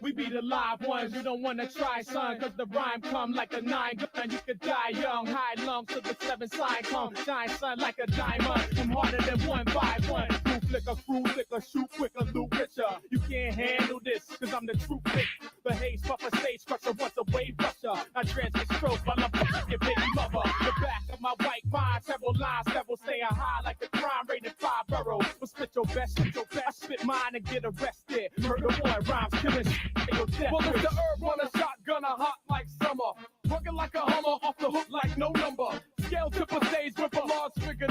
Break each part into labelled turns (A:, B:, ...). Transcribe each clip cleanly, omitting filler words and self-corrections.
A: We be the live ones, you don't wanna try, son, cause the rhyme come like a 9 gun. You could die young, high lungs to the 7 sign come. Shine, son, like a diamond. I'm harder than 1 by 1. Crew flicker, shoot quicker, loot richer. You can't handle this, cause I'm the true pick. The haze puffer, stage crusher, once a wave rusher. I transmit strokes while I'm fucking your baby mother. The back of my white mind, several lines, several staying high like a crime rated 5 boroughs. But spit your best, I spit mine and get arrested. Murder one, rhymes killing shit. Well, it's the herb on a shotgun, a hot like summer. Rugged like a Hummer, off the hook like no number. Scale tipper stage with a large figure.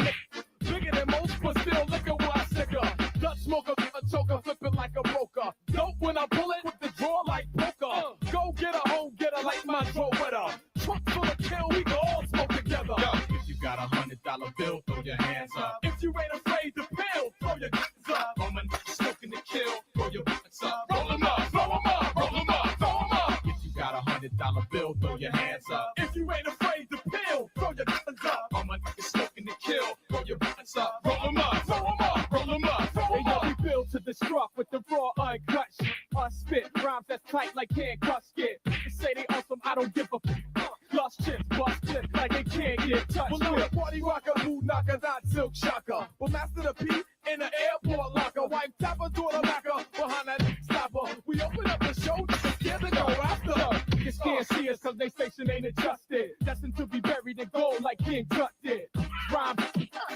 A: Bigger than most, but still liquor when I sicker. Dutch smoker, a choker, flip it like a broker. Dope when I pull it with the draw like poker. Go get a hoe, get a like my draw wetter. Truck full of kill, we can all smoke together. Yo, if you got $100 bill, throw your hands up. If you ain't afraid to bill, throw your hands up. I'm smoking to kill, throw your hands up. Roll 'em up, throw 'em up, roll 'em up, throw 'em up. If you got $100 bill, throw your hands up. If you ain't afraid to bill, throw your hands up. I'm smoking to kill, throw your hands up. Roll 'em up, throw 'em up, roll 'em up, throw 'em up. Hey, yo, we build to destruct with the raw uncut shit. Spit rhymes that's tight like handcuffs get. They say they awesome, I don't give a fuck. Lost chips, bust chips like they can't get touched. Well, I'm a party rocker, mood knocker, not silk shocker. But master the P in the airport locker. Wife tapper, daughter macker, behind that stopper. We open up the show to scare the go after. You can't see us cause they station ain't adjusted. Destined to be buried in gold like King Tut did. Rhymes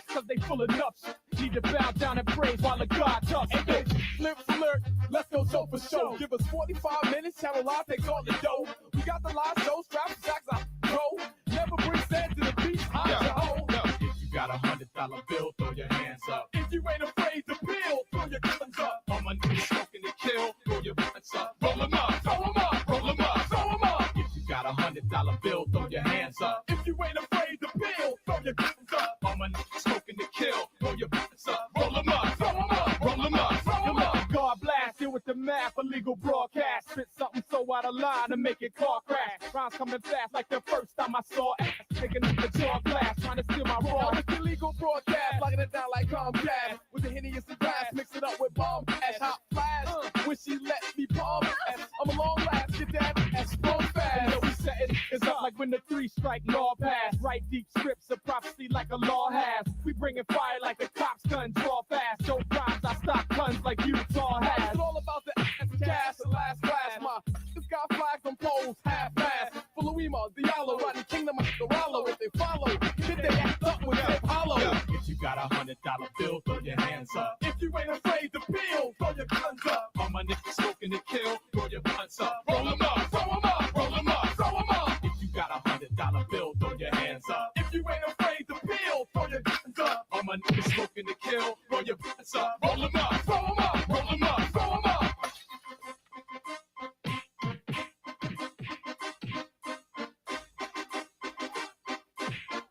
A: cause they full of nuts. Need to bow down and praise while the God talks. Hey, bitch, lips alert, let's go show for show. Give us 45 minutes, Channel Live takes all the dough. We got the live show, straps, sacks, I go. Never bring sand to the beach, hide your hoe. If you got $100 bill, throw your hands up. If you ain't afraid to bill, throw your guns up. All my niggas smoking to kill, throw your hands up. Roll 'em up, throw 'em up, roll 'em up, throw 'em up. If you got $100 bill, throw your hands up. If you ain't afraid to bill, throw your guns up. All my niggas smoking to kill, throw your hands up. Roll 'em up, throw 'em up, roll 'em up, throw 'em up. God blast, here with the math, illegal broadcast. Spit something so out of line to make it car crash. Rhymes coming fast like the first time I saw ass. Taking up the jaw glass, trying to steal my raw. It's illegal broadcast, locking it down like Comcast. With the Henny and some glass, mix it up with bomb ash. Hot flash, when she let me palm ass. I'm a long last, get that ass sprung fast. And we setting is up like when the 3 strike law pass. Write deep scripts of prophecy like a law has. We bringing fire like the cops gun, draw fast. Show crimes, I stop guns like Utah has. It's all about the ass cash, the last class. My this got flags on poles, half fast. Full of Wema, Diallo, riding Kingdom of the Rollo. If they follow, hit they act up with hip hollow. If you got $100 bill, throw your hands up. If you ain't afraid to bill, throw your guns up. All my niggas smoking to kill, throw your guns up. Roll 'em up, throw 'em up, roll 'em up, throw 'em up. If you got $100 bill, throw your hands up. If you ain't afraid to bill, throw your guns up. All my niggas smoking to kill, throw your guns up. Roll 'em up, throw 'em up, roll 'em up, throw 'em up.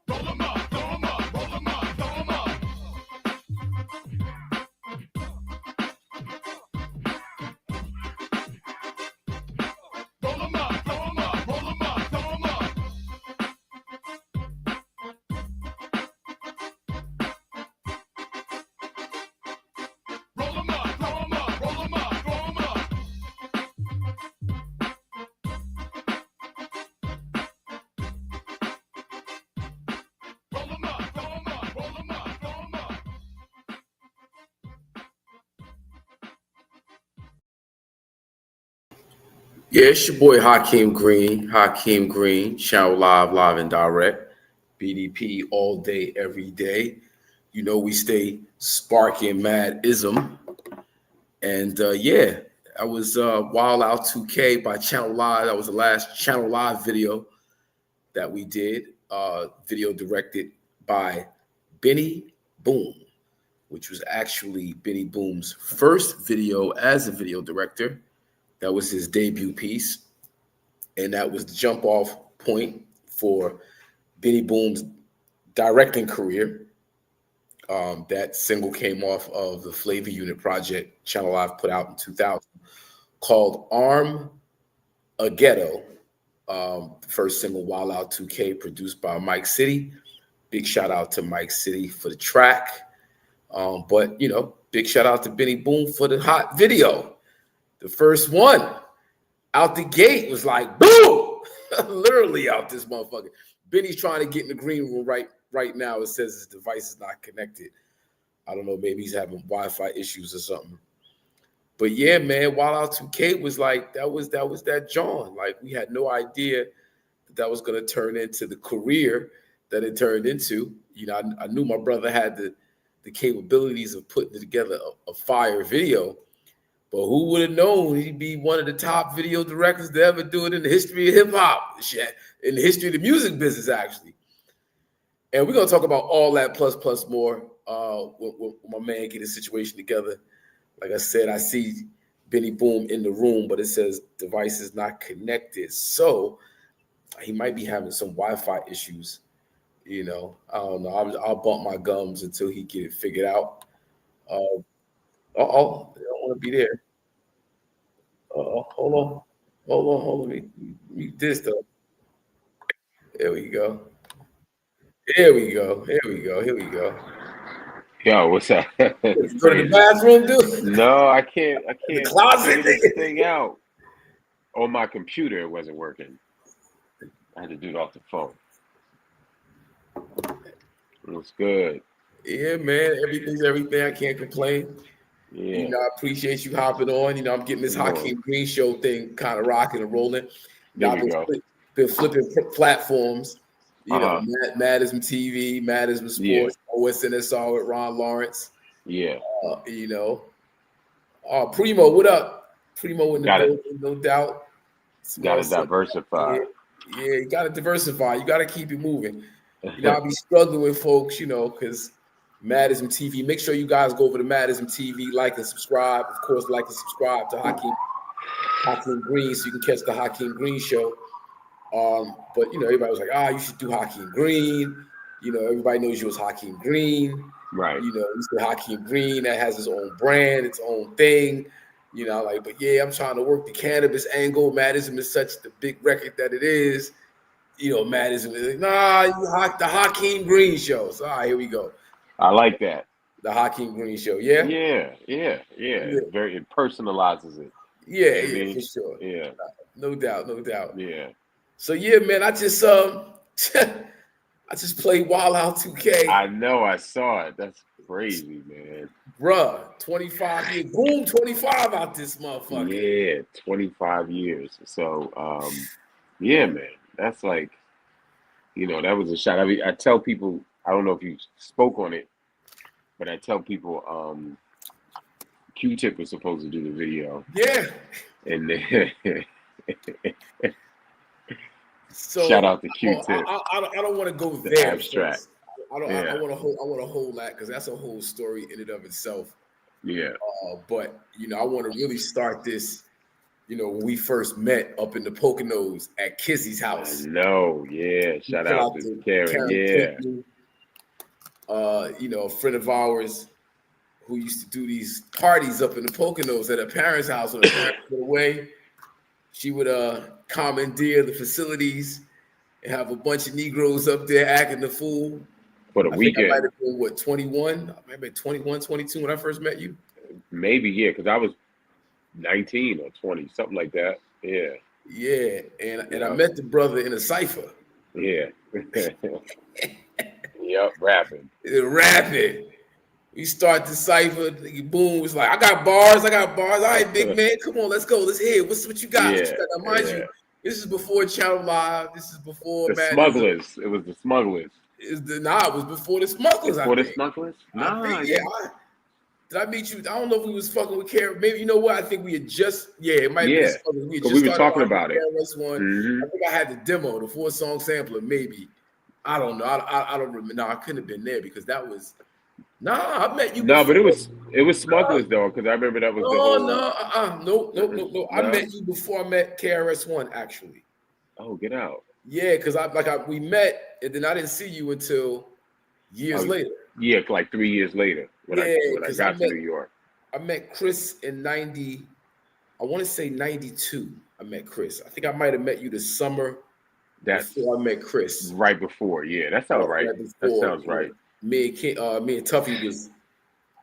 A: Roll 'em up, throw 'em up, roll 'em up, throw 'em up. Roll 'em up, throw 'em up, roll 'em up, throw 'em up. Roll 'em up, throw 'em up, roll 'em up, throw 'em up. Roll 'em up, throw 'em up, roll 'em up, throw 'em up.
B: Yeah, it's your boy Hakim Green, Channel Live and Direct, BDP all day, every day. You know we stay sparking mad ism. And yeah, I was Wild Out 2K by Channel Live. That was the last Channel Live video that we did. Video directed by Benny Boom, which was actually Benny Boom's first video as a video director. That was his debut piece. And that was the jump off point for Benny Boom's directing career. That single came off of the FLAVOR Unit project Channel Live put out in 2000 called ARM-A-GHETTO. First single, Wild Out 2K, produced by Mike City. Big shout out to Mike City for the track. But big shout out to Benny Boom for the hot video. The first one out the gate was like boom, literally out this motherfucker. Benny's trying to get in the green room right now. It says his device is not connected. I don't know, maybe he's having Wi-Fi issues or something. But yeah, man, WILDOUT 2K was like that was that John. Like we had no idea that was going to turn into the career that it turned into. I knew my brother had the capabilities of putting together a fire video, but who would have known he'd be one of the top video directors to ever do it in the history of hip hop, in the history of the music business, actually. And we're gonna talk about all that plus more when my man get his situation together. Like I said, I see Benny Boom in the room, but it says device is not connected, so he might be having some Wi-Fi issues. I don't know. I'll bump my gums until he get it figured out. I don't want to be there. Hold on. Let me this though. There we go. Here we go.
C: Yo, what's up?
B: Go to the bathroom, dude.
C: No, I can't.
B: The closet
C: figure this thing out. On my computer, it wasn't working. I had to do it off the phone. It was good.
B: Yeah, man. Everything's everything. I can't complain.
C: Yeah.
B: I appreciate you hopping on. I'm getting this HAKIM Green Show thing kind of rocking and rolling.
C: There we go.
B: Been flipping platforms. Madism TV, Madism Sports, OSNSR with Ron Lawrence.
C: Yeah.
B: Primo, what up? Primo in the building, no doubt.
C: Got to diversify.
B: Yeah, you got to diversify. You got to keep it moving. I'll be struggling with folks, because Madism TV. Make sure you guys go over to Madism TV, like and subscribe. Of course, like and subscribe to HAKIM Green so you can catch the HAKIM Green Show. But everybody was like, you should do HAKIM Green. Everybody knows you as HAKIM Green.
C: Right.
B: You said HAKIM Green that has its own brand, its own thing. But yeah, I'm trying to work the cannabis angle. Madism is such the big record that it is. Madism is like, the HAKIM Green Show. So here we go.
C: I like that.
B: The HAKIM Green Show, yeah?
C: Yeah. It personalizes it.
B: Yeah, for sure.
C: Yeah.
B: No doubt.
C: Yeah.
B: So yeah, man, I just played WILDOUT 2K.
C: I know, I saw it. That's crazy, man.
B: Bruh, 25 years. Boom, 25 out this motherfucker.
C: Yeah, 25 years. So yeah, man. That's like, that was a shot. I mean, I tell people, I don't know if you spoke on it, but I tell people Q-Tip was supposed to do the video.
B: Yeah.
C: And then
B: so
C: shout out to Q-Tip.
B: I don't want to go there.
C: Abstract.
B: I want to hold that because that's a whole story in and of itself.
C: Yeah.
B: But I want to really start this. When we first met up in the Poconos at Kizzy's house.
C: No, yeah. Shout out to Karen. Yeah.
B: A friend of ours who used to do these parties up in the Poconos at her parents' house when her parents went away. She would commandeer the facilities and have a bunch of Negroes up there acting the fool.
C: For the weekend.
B: I might have been, 21? I might have been 21, 22 when I first met you.
C: Maybe, yeah, because I was 19 or 20, something like that. Yeah.
B: Yeah, and I met the brother in a cipher.
C: Yeah. Yep, rapping.
B: We start the cipher. Boom, was like, I got bars. All right, big man, come on, let's go. Let's hear what you got.
C: Yeah,
B: Now, mind you, this is before Channel Live. This is before
C: the Smugglers. It was the Smugglers.
B: It was before the Smugglers.
C: Before the Smugglers? Nah,
B: yeah. Did I meet you? I don't know if we was fucking with Karen. Maybe, you know what? I think we had just, it might be.
C: We were talking about it.
B: I think I had the demo, the 4-song sampler, maybe. I don't know. I don't remember. No, I couldn't have been there because that was. I met you.
C: No, but it was Smugglers though, because I remember that was
B: No. I met you before I met KRS-One, actually.
C: Oh, get out.
B: Yeah, because we met, and then I didn't see you until years later.
C: Yeah, like 3 years later when I got to New York.
B: I met Chris in 90. I want to say 92. I met Chris. I think I might have met you the summer before I met Chris.
C: Right before, yeah, that sounds right. That sounds right.
B: Me and Tuffy was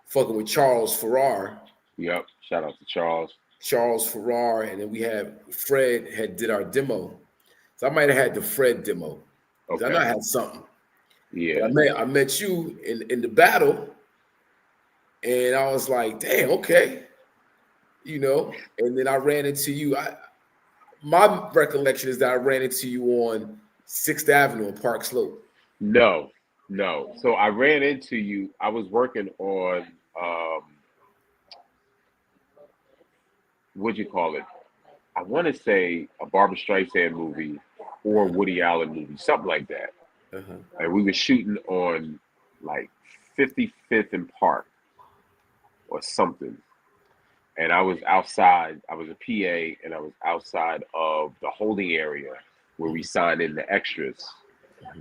B: fucking with Charles Farrar.
C: Yep. Shout out to Charles.
B: Charles Farrar, and then we had Fred had did our demo. So I might have had the Fred demo.
C: Okay.
B: I know I had something.
C: Yeah.
B: But I met you in the battle, and I was like, damn, okay. You know, and then I ran into you. My recollection is that I ran into you on 6th Avenue in Park Slope.
C: No. So I ran into you. I was working on what'd you call it? I want to say a Barbra Streisand movie or Woody Allen movie, something like that. And we were shooting on like 55th and Park or something. And I was outside. I was a PA, and I was outside of the holding area where we signed in the extras.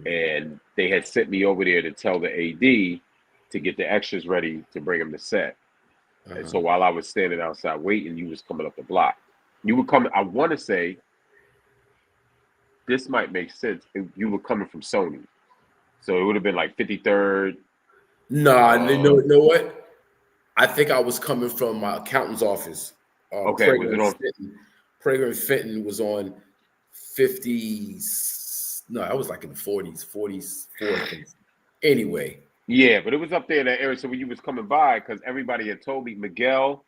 C: And they had sent me over there to tell the AD to get the extras ready to bring them to set. And so while I was standing outside waiting, you was coming up the block. You were coming, I want to say, this might make sense. You were coming from Sony. So it would have been like 53rd.
B: Nah, you know what? I think I was coming from my accountant's office.
C: Okay, was it on?
B: Prager and Fenton was on 50s. No, I was like in the 40s, 40s. Anyway.
C: Yeah, but it was up there in that area. So when you was coming by, because everybody had told me Miguel,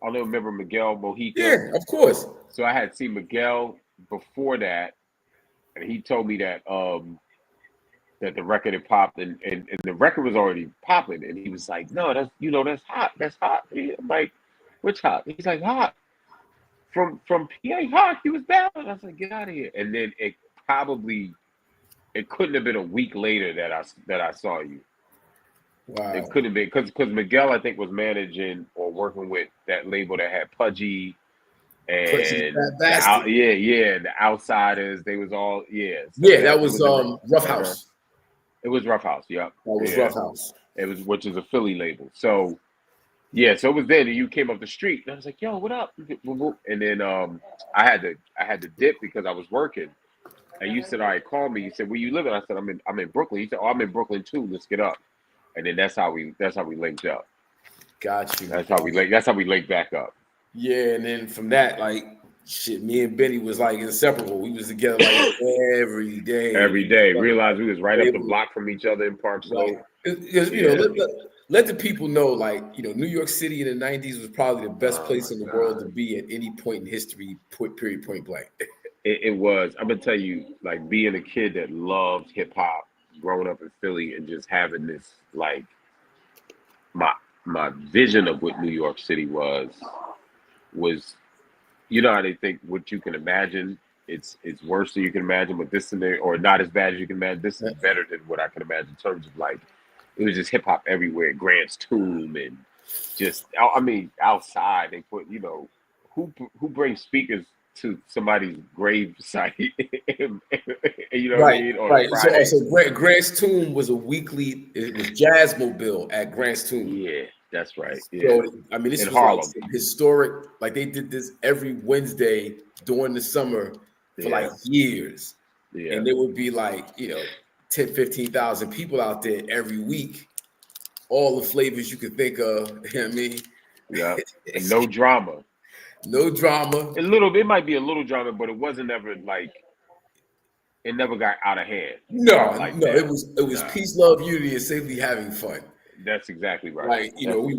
C: I don't remember Miguel Mojica.
B: Yeah, of course.
C: So I had seen Miguel before that, and he told me that that the record had popped, and the record was already popping, and he was like, "No, that's hot. That's hot." I'm like, "Which hot?" He's like, "Hot from PA Hot." He was bad. I was like, "Get out of here!" And then it couldn't have been a week later that I saw you.
B: Wow.
C: It couldn't have been because Miguel, I think, was managing or working with that label that had Pudgy and the Outsiders. They was all So
B: that was Rough House.
C: It was Rough House. Yep.
B: That was Rough House.
C: It was, which is a Philly label. So so it was then, and you came up the street, and I was like, "Yo, what up?" And then I had to dip because I was working, and you said, "All right, call me." You said, "Where you living?" I said, "I'm in Brooklyn." He said, "Oh, I'm in Brooklyn too. Let's get up." And then that's how we linked up.
B: Got you.
C: That's how we linked back up.
B: Yeah, and then from that, like shit, me and Benny was like inseparable. We was together like every day.
C: Every day. Realized we was right up the block from each other in Park Slope.
B: Because you know, let the people know, like, you know, New York City in the 90s was probably the best place in the world to be at any point in history, period, point blank.
C: It was. I'm gonna tell you, like, being a kid that loved hip hop, growing up in Philly, and just having this, like, my vision of what New York City was, you know how they think what you can imagine, it's worse than you can imagine, but this in there, or not as bad as you can imagine. This is better than what I can imagine in terms of, like, it was just hip hop everywhere. Grant's Tomb, and just, I mean, outside they put, you know, who brings speakers to somebody's grave site, you know what I mean?
B: Right. So Grant's Tomb was it was Jazz Mobile at Grant's Tomb.
C: Yeah, that's right. Yeah.
B: So, I mean, this
C: in
B: was
C: Harlem.
B: like historic. Like, they did this every Wednesday during the summer for like years.
C: Yeah.
B: And there would be like, you know, 10, 15,000 people out there every week. All the flavors you could think of. You know what I mean?
C: Yeah. And no drama.
B: No drama.
C: It might be a little drama, but it wasn't ever like, it never got out of hand.
B: No,
C: that.
B: It was peace, love, unity, and safely having fun.
C: That's exactly right.
B: Like, you know, we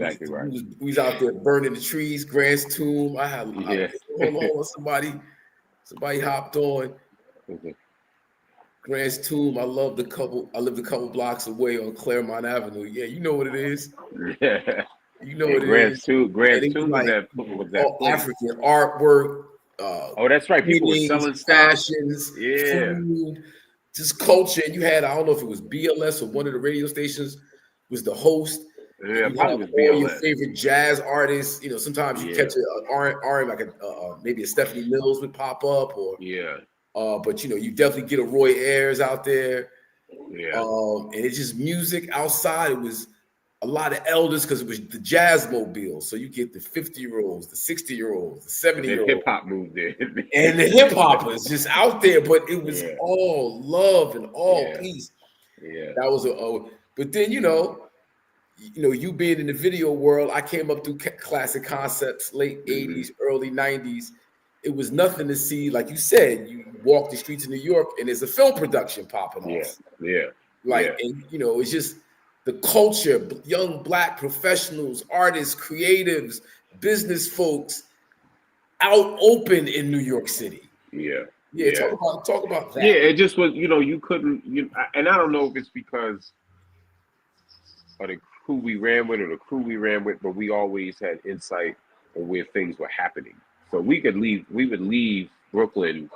B: was out there burning the trees, Grant's Tomb. Hold on, somebody hopped on. Grant's Tomb. I lived a couple blocks away on Claremont Avenue. Yeah, you know what it is.
C: Yeah.
B: You know what it
C: Grant's
B: is.
C: Tomb was that
B: all African artwork.
C: That's right. People were selling
B: fashions,
C: yeah,
B: food, just culture. And you had, I don't know if it was BLS or one of the radio stations was the host.
C: Yeah,
B: you
C: probably was
B: all
C: BLS.
B: your favorite jazz artists. You know, sometimes you catch an R like maybe a Stephanie Mills would pop up, or but you know, you definitely get a Roy Ayers out there.
C: Yeah,
B: and it's just music outside. It was a lot of elders because it was the Jazz Mobile. So you get the 50-year-olds, the 60-year-olds, the 70-year-olds.
C: Hip hop moved in.
B: And the hip hoppers just out there, but it was all love and all peace.
C: Yeah.
B: That was but then, you know, you know, you being in the video world, I came up through classic concepts, late 80s, early 90s. It was nothing to see, like you said, you walk the streets of New York and there's a film production popping off. And you know, it's just the culture, young Black professionals, artists, creatives, business folks out open in New York City. Talk about that.
C: Yeah, it just was, you know, you couldn't, and I don't know if it's because of the crew we ran with or the crew we ran with, but we always had insight on where things were happening. So we would leave Brooklyn.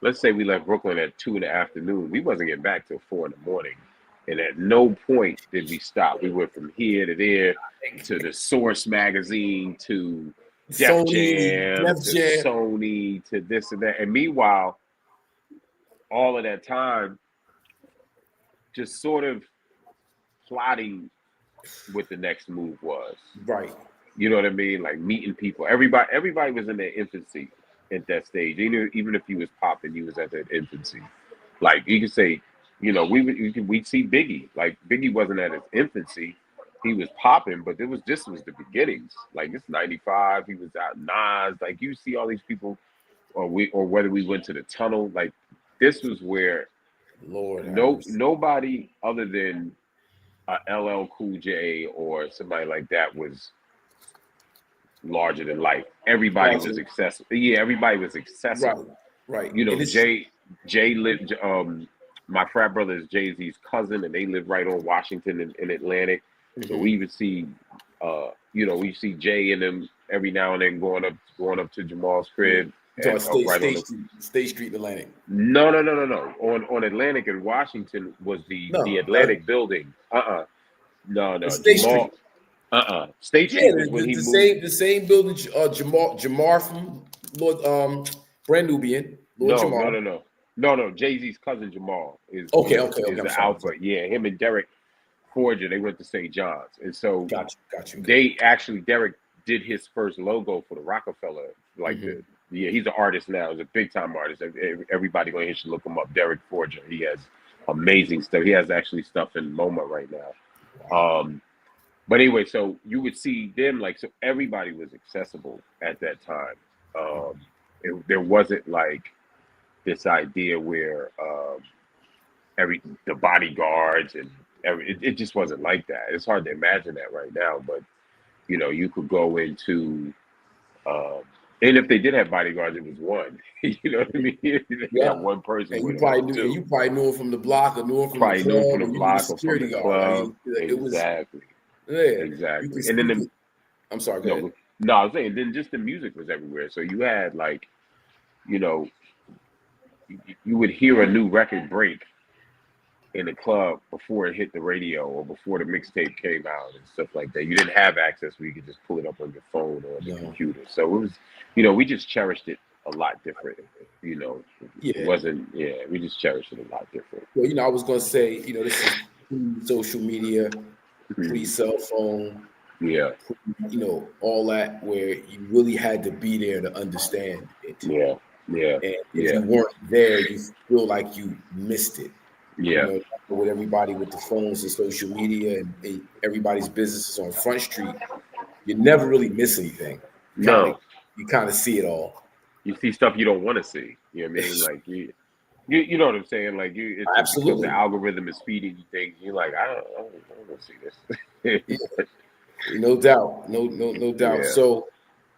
C: Let's say we left Brooklyn at 2 in the afternoon. We wasn't getting back till 4 in the morning. And at no point did we stop. We went from here to there to the Source magazine to Def Jam to Sony to this and that. And meanwhile, all of that time, just sort of plotting what the next move was.
B: Right.
C: You know what I mean? Like meeting people. Everybody was in their infancy at that stage. Even if you was popping, you was at that infancy. Like you could say, you know, we'd see Biggie. Like Biggie wasn't at his infancy. He was popping, but this was the beginnings. Like it's 95, he was out. Nas, like you see all these people, or whether we went to the tunnel, like this was where nobody other than LL Cool J or somebody like that was larger than life. Everybody was accessible. Yeah, everybody was accessible.
B: Right.
C: You know, Jay lived. My frat brother is Jay-Z's cousin, and they live right on Washington in Atlantic. So we would see, you know, we see Jay and them every now and then going up to Jamal's crib.
B: State Street in Atlantic.
C: No. On Atlantic and Washington was the Atlantic building. No.
B: State
C: Jamal,
B: Street.
C: State Street was when he moved.
B: The same building. Jamar from Lord Brand Nubian.
C: No. Jay-Z's cousin Jamal is the alpha. Yeah, him and Derek Forger, they went to St. John's, and so
B: got you.
C: They actually, Derek did his first logo for the Rockefeller. Like he's an artist now. He's a big time artist. Everybody going to should look him up. Derek Forger. He has amazing stuff. He has actually stuff in MoMA right now. Wow. But anyway, so you would see them so everybody was accessible at that time. There wasn't like this idea where the bodyguards and it just wasn't like that. It's hard to imagine that right now, but you know, you could go into and if they did have bodyguards, it was one. You know what I mean? One person.
B: And you probably knew him from the block or knew him from the block or from the club.
C: Exactly. Exactly. And then
B: I'm sorry. Go ahead.
C: No, I was saying then just the music was everywhere. So you had like, you know, you would hear a new record break in the club before it hit the radio or before the mixtape came out and stuff like that. You didn't have access where you could just pull it up on your phone or the computer. So it was, you know, we just cherished it a lot different. You know, it wasn't. Yeah, we just cherished it a lot different.
B: Well, you know, I was gonna say, you know, this is social media, pre-cell phone.
C: Yeah.
B: You know, all that where you really had to be there to understand it.
C: Yeah.
B: And if you weren't there, you feel like you missed it.
C: Yeah.
B: You know, with everybody with the phones and social media and everybody's businesses on Front Street, you never really miss anything. You kind of see it all.
C: You see stuff you don't want to see. You know what I mean? Like you know what I'm saying? Like it's
B: absolutely,
C: the algorithm is feeding you things. You're like, I don't want to see this.
B: No doubt.
C: Yeah.
B: So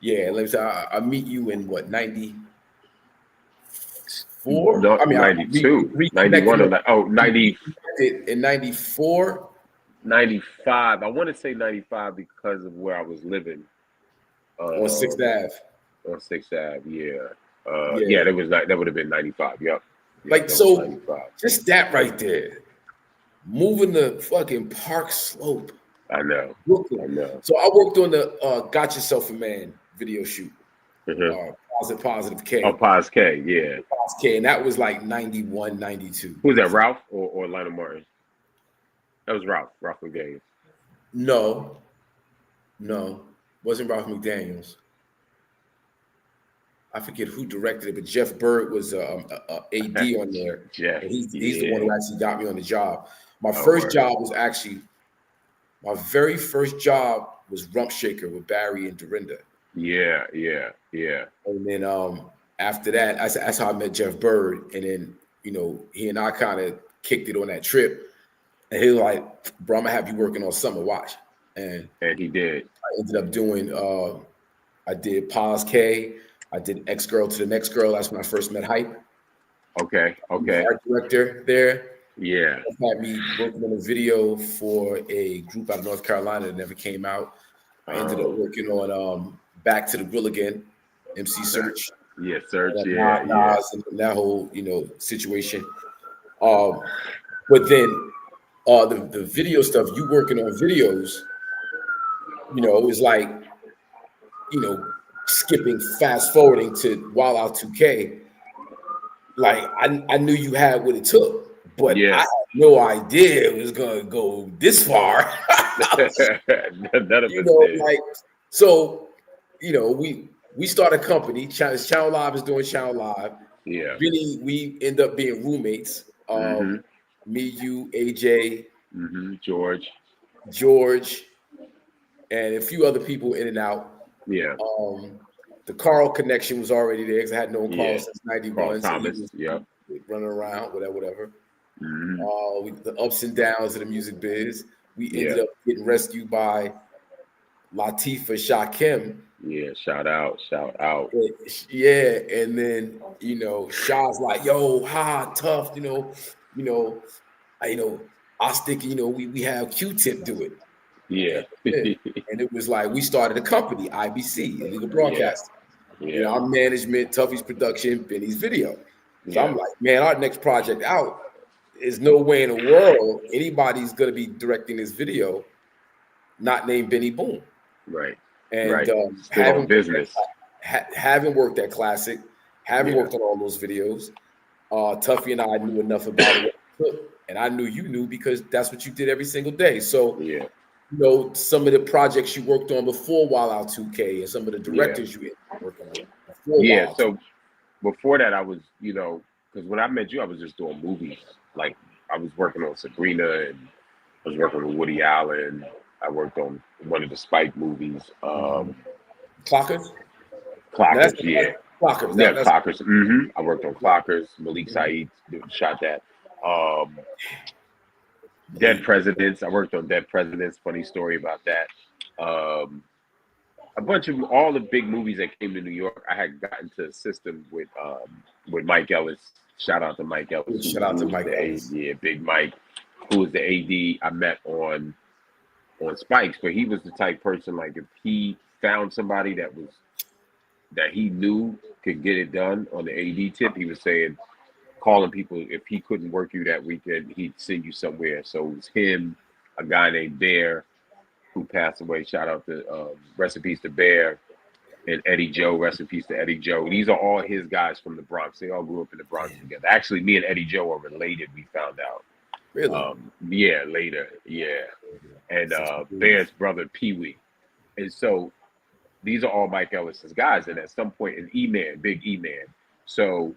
B: let me say I meet you in what, 94?
C: No, I mean 92, 91, 90.
B: In 94?
C: 95. I want to say 95 because of where I was living.
B: On 6th Ave.
C: On 6th Ave, yeah. That would have been 95. Yep.
B: Like, so 95. Just that right there. Moving the fucking Park Slope.
C: I know.
B: Brooklyn. So I worked on the Got Yourself a Man video shoot. Positive K.
C: Pos K, yeah.
B: Pos K, and that was like 91, 92.
C: Who was that, Ralph or Lionel Martin? That was Ralph McDaniels.
B: No. Wasn't Ralph McDaniels. I forget who directed it, but Jeff Bird was AD on there.
C: Jeff,
B: he's the one who actually got me on the job. My first job was actually my very first job was Rump Shaker with Barry and Dorinda.
C: Yeah.
B: And then after that, that's how I met Jeff Bird. And then, you know, he and I kind of kicked it on that trip. And he was like, bro, I'm gonna have you working on Summer Watch. And
C: he did.
B: I ended up doing I did Paz K, I did X Girl to the Next Girl. That's when I first met Hype.
C: Okay.
B: Art director there.
C: Yeah.
B: Had me working on a video for a group out of North Carolina that never came out. I ended up working on Back to the Grill Again, MC Search.
C: Yeah, Search.
B: And
C: Yeah.
B: and that whole, you know, situation. But then the video stuff, you working on videos, you know, it was like, you know, fast forwarding to Wild Out 2K. Like I knew you had what it took, but I had no idea it was gonna go this far.
C: None of
B: you
C: us
B: know,
C: did.
B: like so, you know, we start a company. Channel Live is doing Channel Live.
C: Yeah.
B: Really, we end up being roommates. Me, you, AJ, George, and a few other people in and out.
C: Yeah.
B: The Carl connection was already there because I had known Carl since
C: Carl
B: '91.
C: Thomas.
B: So running around, whatever. The ups and downs of the music biz. We ended up getting rescued by Latifah Shakim.
C: Yeah, shout out.
B: Yeah, and then you know, Shaw's like, yo, tough, I'll stick, we have Q-Tip do it.
C: Yeah.
B: And it was like we started a company, IBC, Illegal Broadcasting. You know, our management, Tuffy's production, Benny's video. So I'm like, man, our next project out is no way in the world anybody's gonna be directing this video not named Benny Boom.
C: Right.
B: And
C: having business.
B: Haven't worked at Classic, haven't worked on all those videos. Tuffy and I knew enough about it, and I knew you knew because that's what you did every single day. So you know, some of the projects you worked on before Wild Out 2K and some of the directors you were working with before
C: so before that I was, you know, because when I met you I was just doing movies. Like I was working on Sabrina and I was working with Woody Allen. I worked on one of the Spike movies.
B: Clockers?
C: Clockers, yeah.
B: Clockers.
C: Clockers. I worked on Clockers. Malik Saeed shot that. Dead Presidents. I worked on Dead Presidents. Funny story about that. A bunch of all the big movies that came to New York. I had gotten to a system with Mike Ellis. Shout out to Mike Ellis.
B: Shout out to Mike Ellis.
C: Yeah, Big Mike, who was the AD I met on Spikes, but he was the type person, like if he found somebody that he knew could get it done on the AD tip, he was saying, calling people, if he couldn't work you that weekend, he'd send you somewhere. So it was him, a guy named Bear, who passed away. Shout out to rest in peace to Bear, and Eddie Joe, rest in peace to Eddie Joe. These are all his guys from the Bronx. They all grew up in the Bronx together. Actually, me and Eddie Joe are related, we found out.
B: Really?
C: Later. And Bear's brother Pee Wee. And so these are all Mike Ellis's guys. And at some point, Big E-Man. So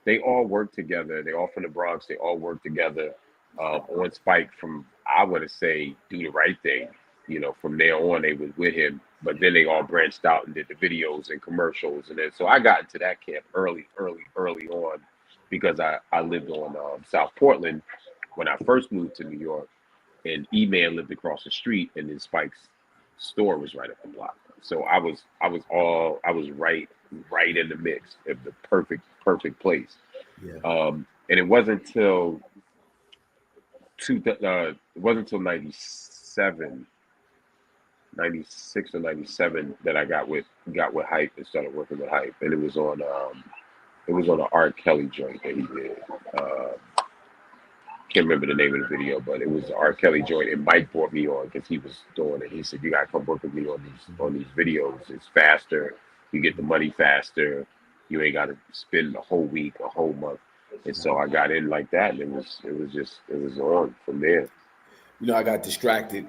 C: they all work together. They're all from the Bronx. They all work together on Spike from, I want to say, Do the Right Thing. You know, from there on, they was with him. But then they all branched out and did the videos and commercials. And then so I got into that camp early on because I lived on South Portland when I first moved to New York, and E-Man lived across the street, and then Spike's store was right up the block. So I was right in the mix of the perfect place. And it wasn't until 96 or 97 that I got with Hype and started working with Hype, and it was on an R. Kelly joint that he did. Can't remember the name of the video, but it was R. Kelly joint, and Mike brought me on because he was doing it. He said, "You gotta come work with me on these videos. It's faster. You get the money faster. You ain't gotta spend a whole week, a whole month." And so I got in like that, and it was on from there.
B: You know, I got distracted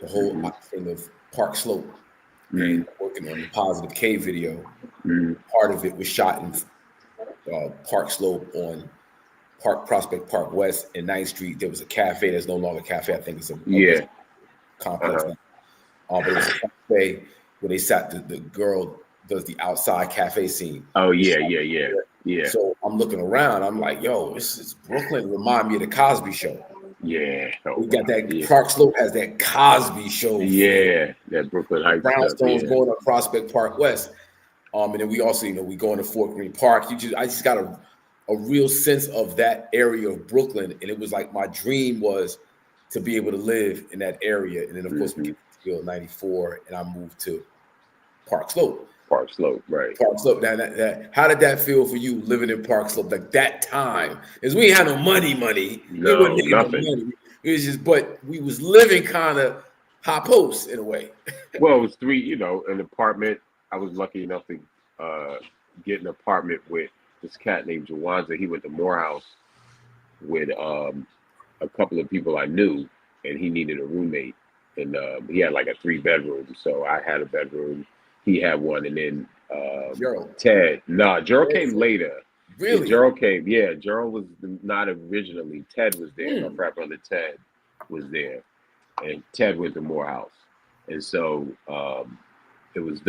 B: the whole thing of Park Slope and working on the Positive K video. Part of it was shot in Park Slope on Prospect Park West and 9th Street. There was a cafe that's no longer a cafe. I think it's a complex
C: Uh-huh.
B: now. But it was a cafe where they sat. The girl does the outside cafe scene.
C: Oh
B: We
C: yeah,
B: sat
C: yeah, yeah,
B: there.
C: yeah,
B: So I'm looking around. I'm like, yo, this is Brooklyn. Remind me of the Cosby Show.
C: yeah. Oh
B: We got
C: wow,
B: that
C: yeah,
B: Park Slope has that Cosby Show feel.
C: yeah. That Brooklyn
B: The
C: Heights stuff.
B: brownstones
C: Yeah,
B: going up Prospect Park West. And then we also, we go into Fort Greene Park. I just got a real sense of that area of Brooklyn. And it was like my dream was to be able to live in that area. And then of course we
C: mm-hmm.
B: get to deal in 94 and I moved to Park Slope.
C: Park Slope, right?
B: Park Slope. How did that feel for you living in Park Slope? Like that time, because we ain't had no money. We
C: No,
B: wasn't making no
C: nothing.
B: money. It was just, but we was living kind of high post in a way.
C: Well, it was three. An apartment. I was lucky enough to get an apartment with this cat named Jawanza. He went to Morehouse with a couple of people I knew, and he needed a roommate, and he had like a 3-bedroom. So I had a bedroom. He had one, and then
B: Gerald.
C: Ted. Nah, Gerald came later.
B: Really?
C: Gerald came. Yeah, Gerald was not originally. Ted was there. My frat brother Ted was there, and Ted went to Morehouse, and so it was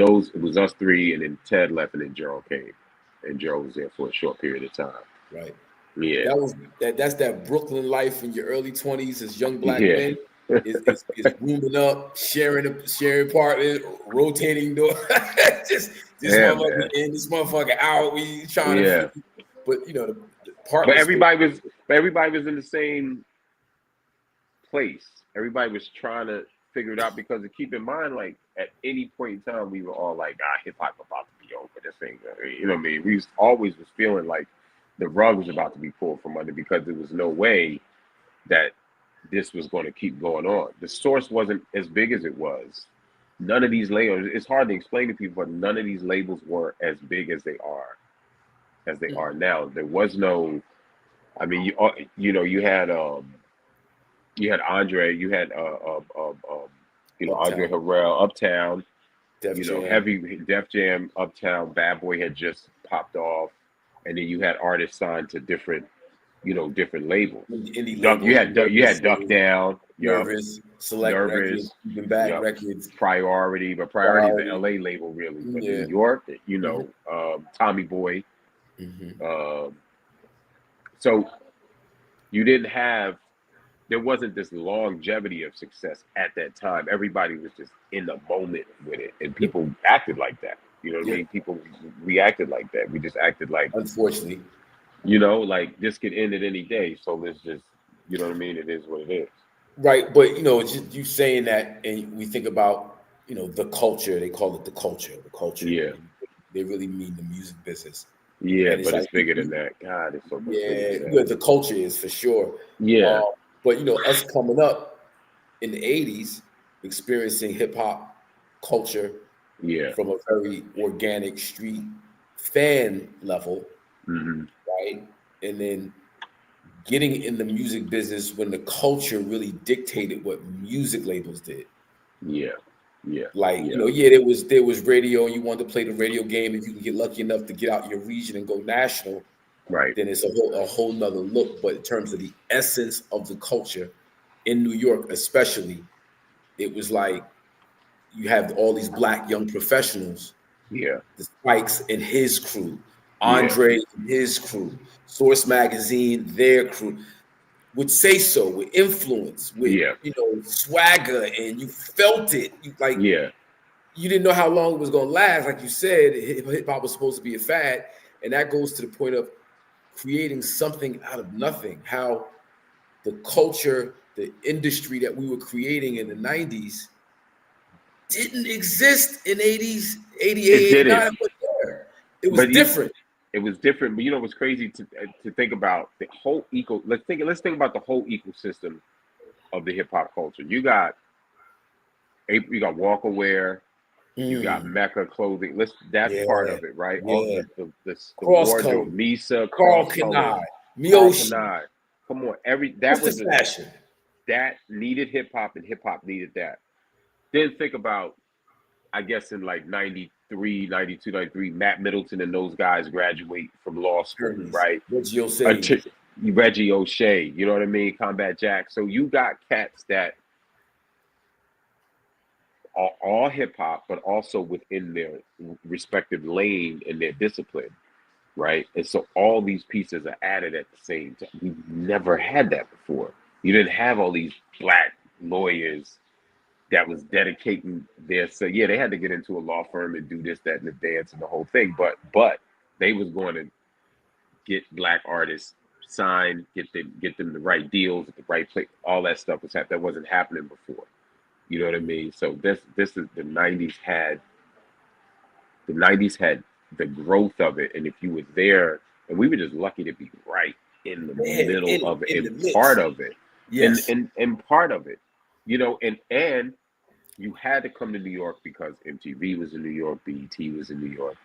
C: us three, and then Ted left, and then Gerald came, and Gerald was there for a short period of time.
B: Right.
C: Yeah.
B: That's that Brooklyn life in your early 20s as young black
C: Yeah.
B: men. Is rooming up, sharing partners, rotating door. just this
C: Yeah,
B: motherfucker
C: man.
B: in, this motherfucker out. We trying
C: Yeah.
B: to, but the
C: But
B: partners.
C: everybody was in the same place. Everybody was trying to figure it out because keep in mind, like at any point in time, we were all like, hip hop about to be over. This thing, you know what I mean? We always was feeling like the rug was about to be pulled from under because there was no way that this was going to keep going on. The source wasn't as big as it was. None of these labels, it's hard to explain to people, but none of these labels were as big as they are now. There was no, I mean, you had Andre, you had Andre Harrell, Uptown,
B: Def Jam.
C: heavy Def Jam, Uptown, Bad Boy had just popped off, and then you had artists signed to different labels.
B: Indie labels.
C: You had Duck Down,
B: Nervous, Select
C: Nervous,
B: Records, Back Records,
C: Priority, but Priority is an LA label really, but New York, Tommy Boy.
B: Mm-hmm.
C: So you didn't have. There wasn't this longevity of success at that time. Everybody was just in the moment with it, and people acted like that. You know what I mean? People reacted like that. We just acted like,
B: unfortunately,
C: like this could end at any day. So let's just, you know what I mean? It is what it is.
B: Right, but it's just you saying that, and we think about the culture. They call it the culture. The culture.
C: Yeah.
B: They really mean the music business.
C: Yeah, but it's bigger than that. God, it's so much bigger than that.
B: The culture is for sure.
C: Yeah.
B: But us coming up in the 80s, experiencing hip hop culture from a very organic street fan level, right? And then getting in the music business when the culture really dictated what music labels did.
C: Yeah.
B: Like, there was radio, and you wanted to play the radio game. If you can get lucky enough to get out your region and go national,
C: right,
B: then it's a whole nother look. But in terms of the essence of the culture in New York, especially, it was like you have all these black young professionals.
C: Yeah.
B: The Spikes and his crew, Andre and his crew, Source Magazine, their crew, would say so with influence, with swagger, and you felt it. You didn't know how long it was going to last. Like you said, hip hop was supposed to be a fad, and that goes to the point of creating something out of nothing. How the culture, the industry that we were creating in the 90s didn't exist in 80s, 88, 89. It was different.
C: It was different, but what's crazy to think about the whole let's think about the whole ecosystem of the hip hop culture. You got Walkaware, you got Mecca clothing. That's part of it, right?
B: Yeah.
C: All the
B: wardrobe,
C: Misa,
B: Carl Kanai, Miyoshi.
C: Come on,
B: fashion
C: that needed hip hop, and hip hop needed that. Then think about, I guess in like 93, 92, 93, Matt Middleton and those guys graduate from law school, right? Reggie O'Shea, you know what I mean? Combat Jack. So you got cats that all hip hop, but also within their respective lane and their discipline, right? And so all these pieces are added at the same time. We've never had that before. You didn't have all these black lawyers that was dedicating their, so yeah, they had to get into a law firm and do this, that, and the dance and the whole thing, but they was going to get black artists signed, get them the right deals at the right place. All that stuff that wasn't happening before. You know what I mean? So this is the '90s had the growth of it, and if you were there, and we were just lucky to be right in the middle of it, and part of it,
B: Yes.
C: and part of it, you know, and you had to come to New York because MTV was in New York, BET was in New York.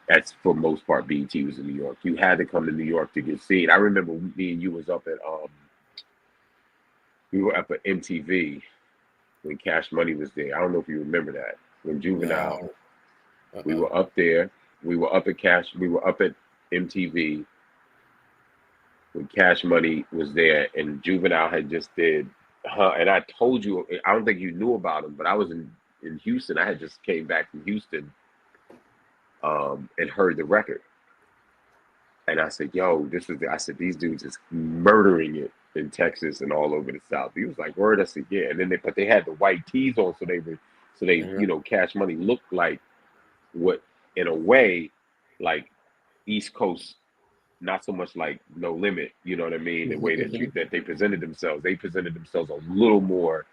C: That's for most part, BET was in New York. You had to come to New York to get seen. I remember me and you was up at we were up at MTV when Cash Money was there. I don't know if you remember that. When Juvenile, we were up there. We were up at MTV when Cash Money was there, and Juvenile had just did. And I told you, I don't think you knew about him, but I was in Houston. I had just came back from Houston. And heard the record, and I said, "Yo, I said these dudes is murdering it in Texas and all over the South." He was like, "Word?" I said, "Yeah." And then they had the white tees on, so they you know, Cash Money looked like what, in a way, like East Coast, not so much like No Limit. You know what I mean? The way that they presented themselves, a little more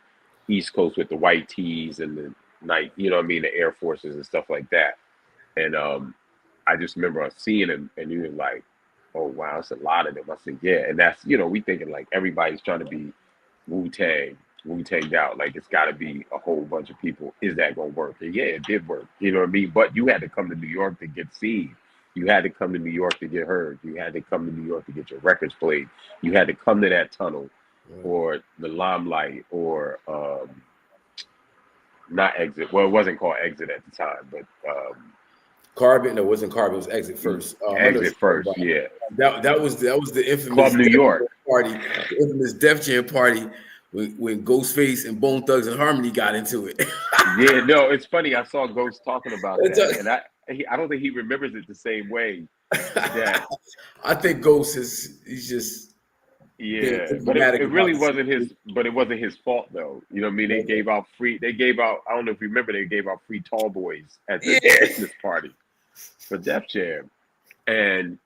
C: East Coast with the white tees and the night, you know what I mean, the Air Forces and stuff like that. And I just remember us seeing him, and he was like, "Oh wow, it's a lot of them." I said, "Yeah," and that's, you know, we thinking like everybody's trying to be Wu-Tanged out, like it's got to be a whole bunch of people. Is that gonna work? And yeah, it did work. You know what I mean? But you had to come to New York to get seen. You had to come to New York to get heard. You had to come to New York to get your records played. You had to come to that tunnel, or the Limelight, or not Exit. Well, it wasn't called Exit at the time, but.
B: Carbon? No, it wasn't Carbon. It was Exit first.
C: Exit first, yeah.
B: That was the infamous
C: Club New York
B: party, the infamous Def Jam party when Ghostface and Bone Thugs and Harmony got into it.
C: Yeah, no, it's funny. I saw Ghost talking about that, and I don't think he remembers it the same way. That
B: I think Ghost he's just
C: but it really wasn't his. But it wasn't his fault though. You know what I mean? They gave out. I don't know if you remember. They gave out free tall boys at the Christmas party for Def Jam, and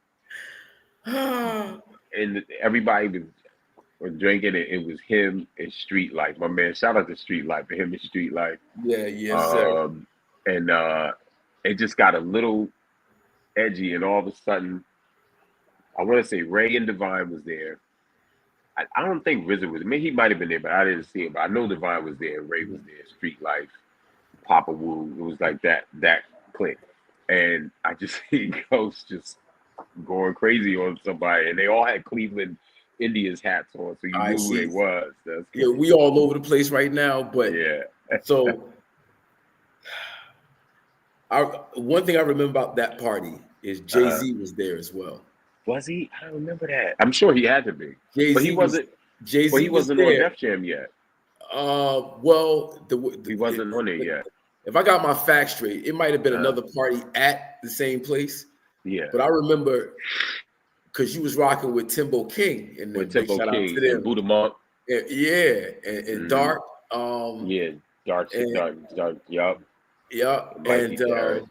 C: everybody was drinking it. It was him and Street Life. My man, shout out to Street Life for him and Street Life.
B: Yeah, yes, sir.
C: And it just got a little edgy, and all of a sudden, I want to say Ray and Divine was there. I don't think RZA was. I mean, he might have been there, but I didn't see him. But I know Divine was there. Ray was there. Street Life, Papa Wu. It was like that clique, and I just see Ghost just going crazy on somebody, and they all had Cleveland Indians hats on, so you knew who they was.
B: Yeah, we all over the place right now, but
C: yeah.
B: So, one thing I remember about that party is Jay-Z was there as well.
C: Was he? I don't remember that. I'm sure he had to be.
B: Jay-Z
C: but he wasn't.
B: Jay-Z
C: but he wasn't on Def Jam yet.
B: Well,
C: he wasn't on it yet.
B: If I got my facts straight, it might have been another party at the same place.
C: Yeah.
B: But I remember because you was rocking with Timbo King and
C: Timbo King and Buddha Monk.
B: And Dark.
C: Dark. Yup.
B: Yup. And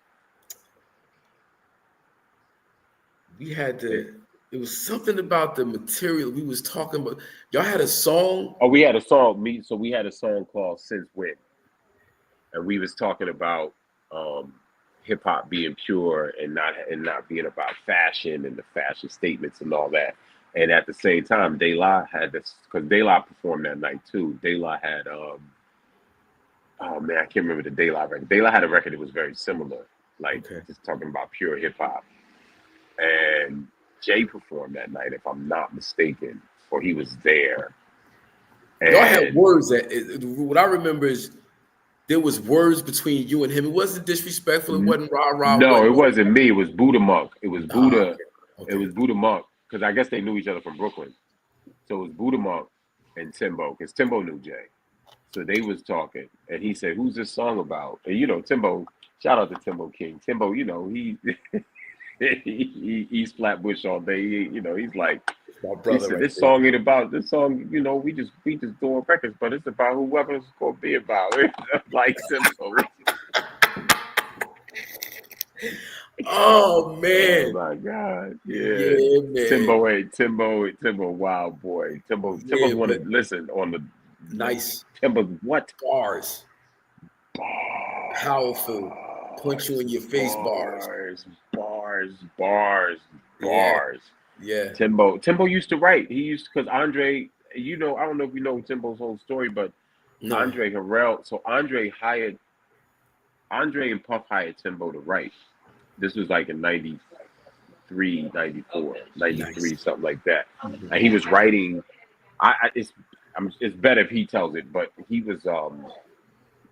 B: we had to. It was something about the material we was talking about. Y'all had a song.
C: Oh, we had a song. So we had a song called "Since When," and we was talking about hip hop being pure and not being about fashion and the fashion statements and all that. And at the same time, De La had this, because De La performed that night too. De La had oh man, I can't remember the De La record. De La had a record that was very similar, like just talking about pure hip hop. And Jay performed that night, if I'm not mistaken, or he was there. And
B: y'all had words what I remember is there was words between you and him. It wasn't disrespectful. It wasn't rah-rah.
C: No, it wasn't me. It was Buddha Monk. It was Buddha. It was Buddha Monk, because I guess they knew each other from Brooklyn. So it was Buddha Monk and Timbo, because Timbo knew Jay. So they was talking, and he said, "Who's this song about?" And you know, Timbo, shout out to Timbo King. Timbo, you know, he's Flatbush all day. You know, he's like,
B: My
C: he
B: brother
C: said,
B: right
C: "This
B: there.
C: song ain't about this song. You know, we just doing records, but it's about whoever it's gonna be about." Like Timbo.
B: Oh
C: Oh
B: man.
C: my God! Yeah,
B: Yeah, man.
C: Timbo, wild boy. Timbo's
B: Yeah,
C: one
B: but
C: to listen on the
B: nice
C: Timbo's what?
B: bars. Powerful. Punch you in your face bars. Yeah,
C: Bars.
B: yeah.
C: Timbo used to write. He used because Andre, you know, I don't know if you know Timbo's whole story, but
B: No.
C: Andre Harrell. So Andre and Puff hired Timbo to write. This was like in 93, 94,
B: Nice.
C: 93, something like that.
B: Mhm.
C: And he was writing. It's better if he tells it, but he was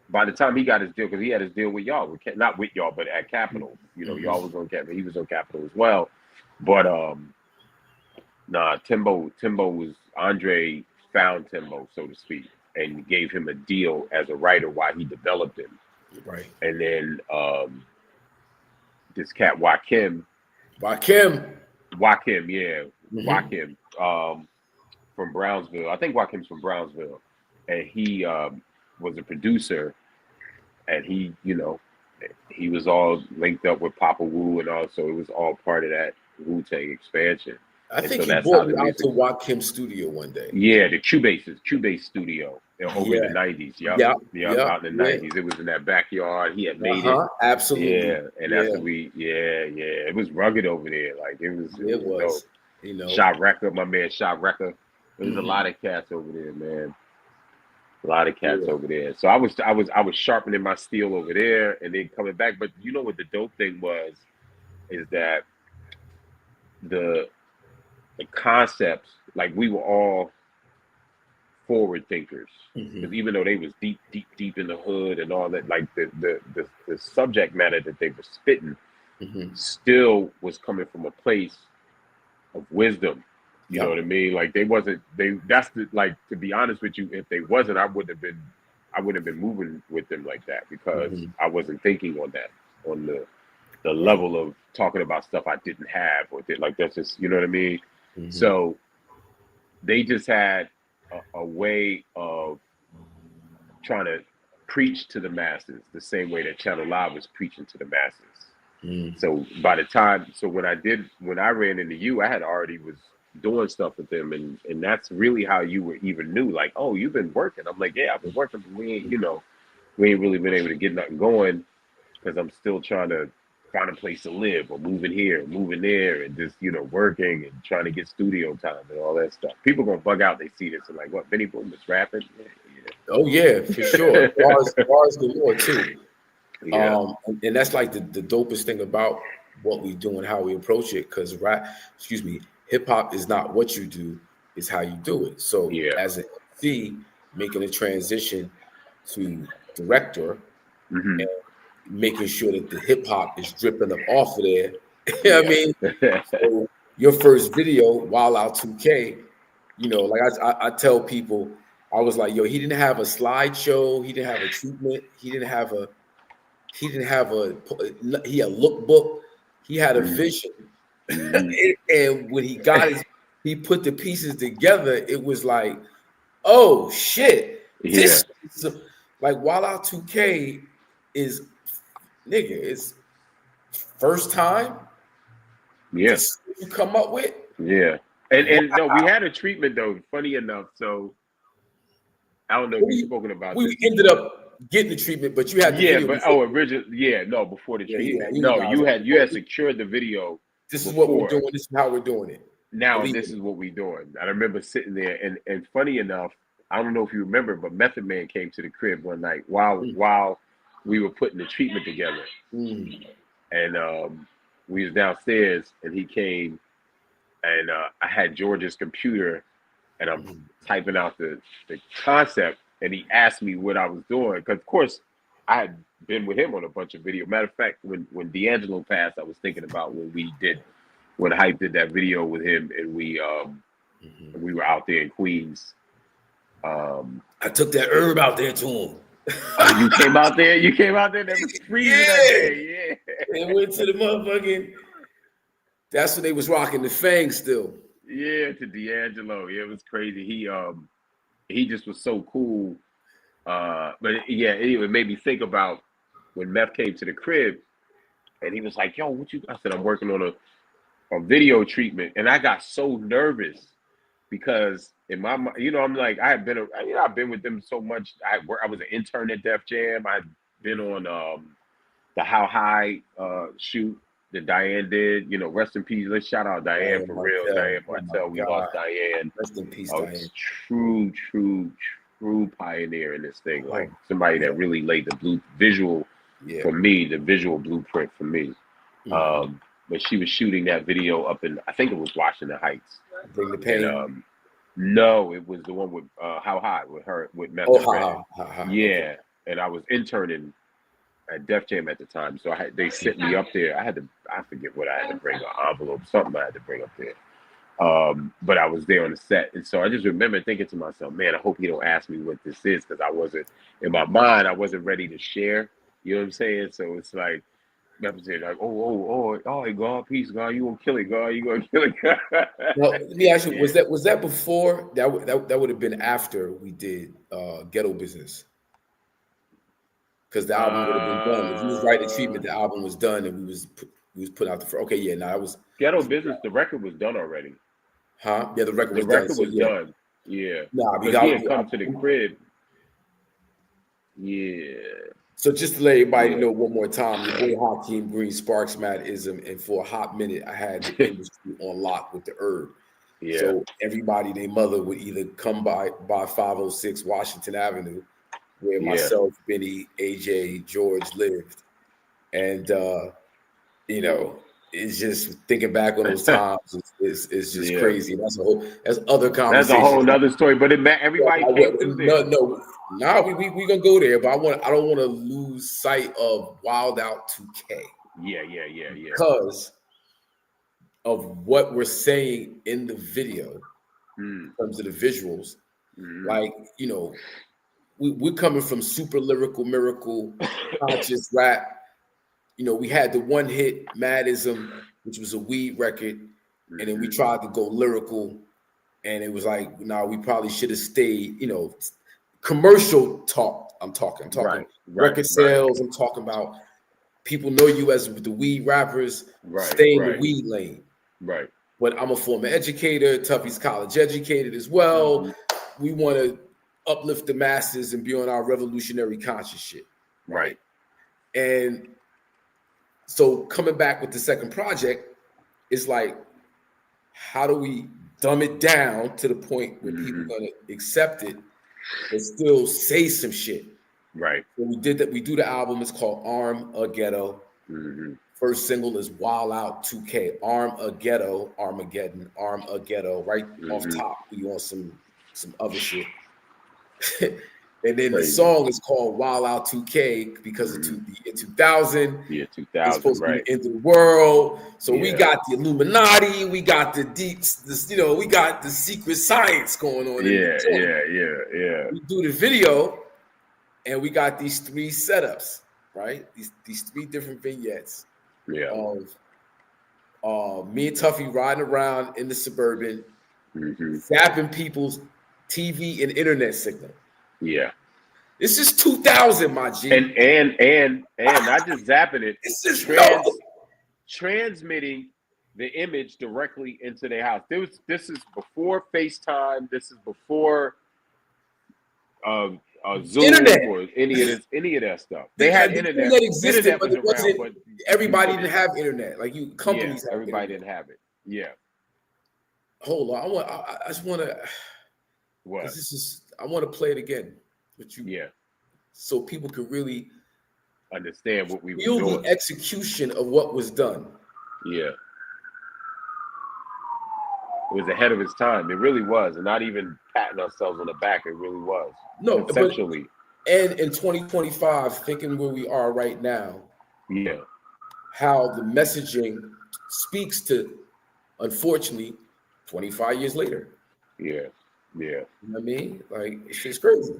C: by the time he got his deal, because he had his deal with y'all, not with y'all, but at Capitol. You know, y'all was on Capitol. He was on Capitol as well. But nah, Timbo was Andre found Timbo, so to speak, and gave him a deal as a writer while he developed him.
B: Right.
C: And then this cat Wakim, yeah, Wakim from Brownsville. I think Wakim's from Brownsville, and he was a producer, and he, you know, he was all linked up with Papa Wu, and also it was all part of that Wu-Tang expansion.
B: I
C: And
B: think
C: so
B: he
C: that's
B: brought
C: how
B: me
C: the
B: out
C: music.
B: to Wakim's studio one day.
C: Yeah, the Cubase studio over in the 90s. Yep, out in the 90s. It was in that backyard. He had made it.
B: Absolutely.
C: Yeah, and that's what it was rugged over there. Like it was dope.
B: You know,
C: Shot Record, my man Shot Record. There's a lot of cats over there, man. A lot of cats over there. So I was sharpening my steel over there and then coming back. But you know what the dope thing was is that the concepts, like we were all forward thinkers. Because even though they was deep in the hood and all that, like the subject matter that they were spitting still was coming from a place of wisdom. You know what I mean? Like to be honest with you, if they wasn't, I wouldn't have been moving with them like that because I wasn't thinking on the level of talking about stuff I didn't have or like that's just, you know what I mean? So they just had a way of trying to preach to the masses the same way that Channel Live was preaching to the masses. So by the time, when I ran into you, I had already was doing stuff with them, and that's really how you were even knew, like, oh, you've been working. I'm like, yeah, I've been working, but we ain't really been able to get nothing going because I'm still trying to find a place to live or moving here, moving there, and just working and trying to get studio time and all that stuff. People gonna bug out. They see this and like, what? Benny Boom is rapping? Yeah.
B: Oh yeah, for sure. Bars galore too.
C: Yeah.
B: And that's like the dopest thing about what we do and how we approach it. Because hip hop is not what you do, it's how you do it. So as an MC, making a transition to director and making sure that the hip hop is dripping up off of there. You know what I mean? So your first video, Wild Out 2K, like I tell people, I was like, yo, he didn't have a slideshow, he didn't have a treatment, he had a lookbook, he had a vision. And when he put the pieces together, it was like, oh shit, this is like Wild Out 2K is it's first time.
C: Yeah.
B: This you come up with.
C: Yeah. And no, we had a treatment though, funny enough. So I don't know if you've spoken about this.
B: We ended up getting the treatment, but you had the video.
C: But before the treatment. You had secured the video.
B: This is what we're doing. This is how we're doing it.
C: Now this is what we're doing. I remember sitting there and funny enough, I don't know if you remember, but Method Man came to the crib one night while we were putting the treatment together. And we was downstairs and he came and I had George's computer and I'm typing out the concept and he asked me what I was doing. Because of course I had been with him on a bunch of video. Matter of fact, when D'Angelo passed, I was thinking about when Hype did that video with him and we were out there in Queens
B: I took that herb out there to him.
C: You came out there. You came out there. That was freezing that day. Yeah.
B: And went to the motherfucking. That's when they was rocking the Fang still.
C: Yeah, to D'Angelo. Yeah, it was crazy. He just was so cool. But yeah, anyway, it made me think about when Meth came to the crib, and he was like, "Yo, what you?" I said, "I'm working on a video treatment," and I got so nervous because in my mind, I'm like, I've been with them so much. I was an intern at Def Jam. I've been on the How High shoot that Diane did. Rest in peace. Let's shout out Diane for real. Diane Martell. We lost Diane.
B: Rest in peace, Diane.
C: True pioneer in this thing. Like somebody that really laid the visual for me, the visual blueprint for me. But she was shooting that video up in, I think it was Washington Heights.
B: Bring the Pain.
C: And, no, it was the one with How High with Meth. Yeah, and I was interning at Def Jam at the time, so they sent me up there. I forget what I had to bring, an envelope, something I had to bring up there. But I was there on the set, and so I just remember thinking to myself, man, I hope he don't ask me what this is, because I wasn't, in my mind, I wasn't ready to share. You know what I'm saying? So it's like, like, oh, God, peace, God, you gonna kill it, God, you gonna kill it.
B: Well, let me ask you, was that before? That would have been after we did Ghetto Business, because the album would have been done. If he was writing the treatment, the album was done, and we was put out the first. Okay, yeah, that was
C: Ghetto Business. The record was done already.
B: Huh? Yeah, the record was
C: done. Yeah.
B: Nah,
C: because he had come to the crib. Yeah.
B: So just to let everybody know one more time, your boy Hakeem Green sparks Madism, and for a hot minute, I had the industry on lock with the herb.
C: Yeah.
B: So everybody, their mother would either come by 506 Washington Avenue, where myself, Benny, AJ, George lived, and it's just thinking back on those times. It's just crazy. That's other conversation.
C: That's a whole nother story. But everybody came through there.
B: We gonna go there, but I don't want to lose sight of Wild Out 2K.
C: Yeah.
B: Because of what we're saying in the video, in terms of the visuals, like we're coming from super lyrical, miracle, conscious rap. We had the one hit Madism, which was a weed record, and then we tried to go lyrical, and it was like, we probably should have stayed, commercial talk. I'm talking record sales. I'm talking about people know you as the weed rappers, stay in the weed lane.
C: Right.
B: But I'm a former educator. Tuffy's college educated as well. We want to uplift the masses and be on our revolutionary conscious shit.
C: Right.
B: And so coming back with the second project, it's like, how do we dumb it down to the point where people are going to accept it and still say some shit?
C: Right.
B: So we did that. We do the album. It's called ARM-A-GHETTO. First single is Wild Out 2K. ARM-A-GHETTO, Armageddon, ARM-A-GHETTO. Right off top, we on some other shit. And then the song is called Wild Out 2K because of the year 2000.
C: Yeah, 2000.
B: It's supposed to be the end of the world. So we got the Illuminati, we got the we got the secret science going on.
C: Yeah.
B: We do the video, and we got these three setups, right? These three different vignettes.
C: Yeah.
B: Of me and Tuffy riding around in the Suburban, zapping people's TV and internet signal.
C: Yeah.
B: This is 2000, my G.
C: And not just zapping it.
B: This is
C: transmitting the image directly into their house. This is before FaceTime. This is before Zoom
B: internet.
C: Or any of that stuff. They had internet.
B: Internet existed,
C: internet
B: but it wasn't. But everybody didn't have internet. Like companies.
C: Yeah, everybody didn't have it. Yeah.
B: Hold on. I just want to.
C: What?
B: I want to play it again with you.
C: Yeah.
B: So people could really
C: understand what we were
B: feel
C: doing.
B: The execution of what was done.
C: Yeah. It was ahead of its time. It really was. And not even patting ourselves on the back. It really was.
B: No,
C: essentially.
B: And in 2025, thinking where we are right now.
C: Yeah.
B: How the messaging speaks to, unfortunately, 25 years later.
C: Yeah. Yeah.
B: You know what I mean? Like, it's just crazy.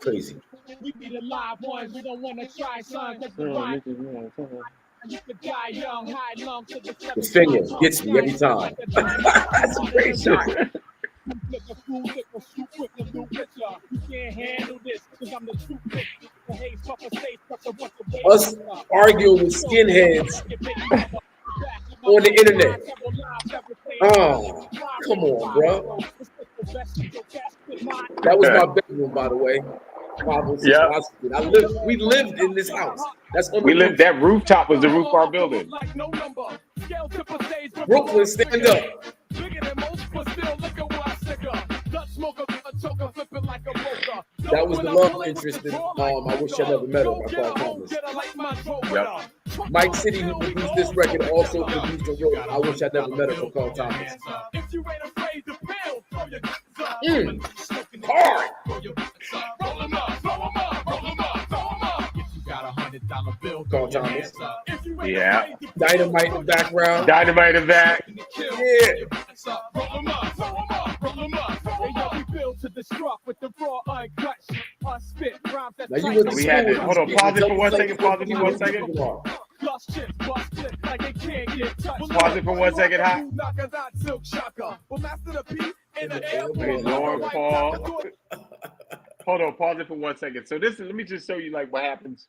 B: Crazy.
A: We be the live ones, we don't want to try, son, because the rhyme, you could die young, high lung to the
B: The
A: 7
B: finger gets me every time. That's a great shot.
A: You can't handle this, because I'm the truth.
B: Us arguing with skinheads on the internet. Oh, come on, bro. That was my bedroom, by the way. 506 Washington. We lived in this house. That's on the roof.
C: That rooftop was the roof of our building.
B: Brooklyn, stand up. That was the love interest in I Wish I Never Met Her by Carl Thomas.
C: Yep.
B: Mike City, who produced this record, also produced and wrote I Wish I Never Met Her for Carl Thomas. Hard. Carl Thomas.
C: Yeah.
B: Dynamite in the background.
C: Dynamite in the back.
B: Yeah. Now you went to
C: We
B: school
C: had
B: with
C: to, hold on,
B: these
C: pause it
B: people.
C: for 1 second, pause it for 1 second. Pause it for 1 second, hot. Lord Paul. Hold on, pause it for 1 second. So let me just show you like what happens.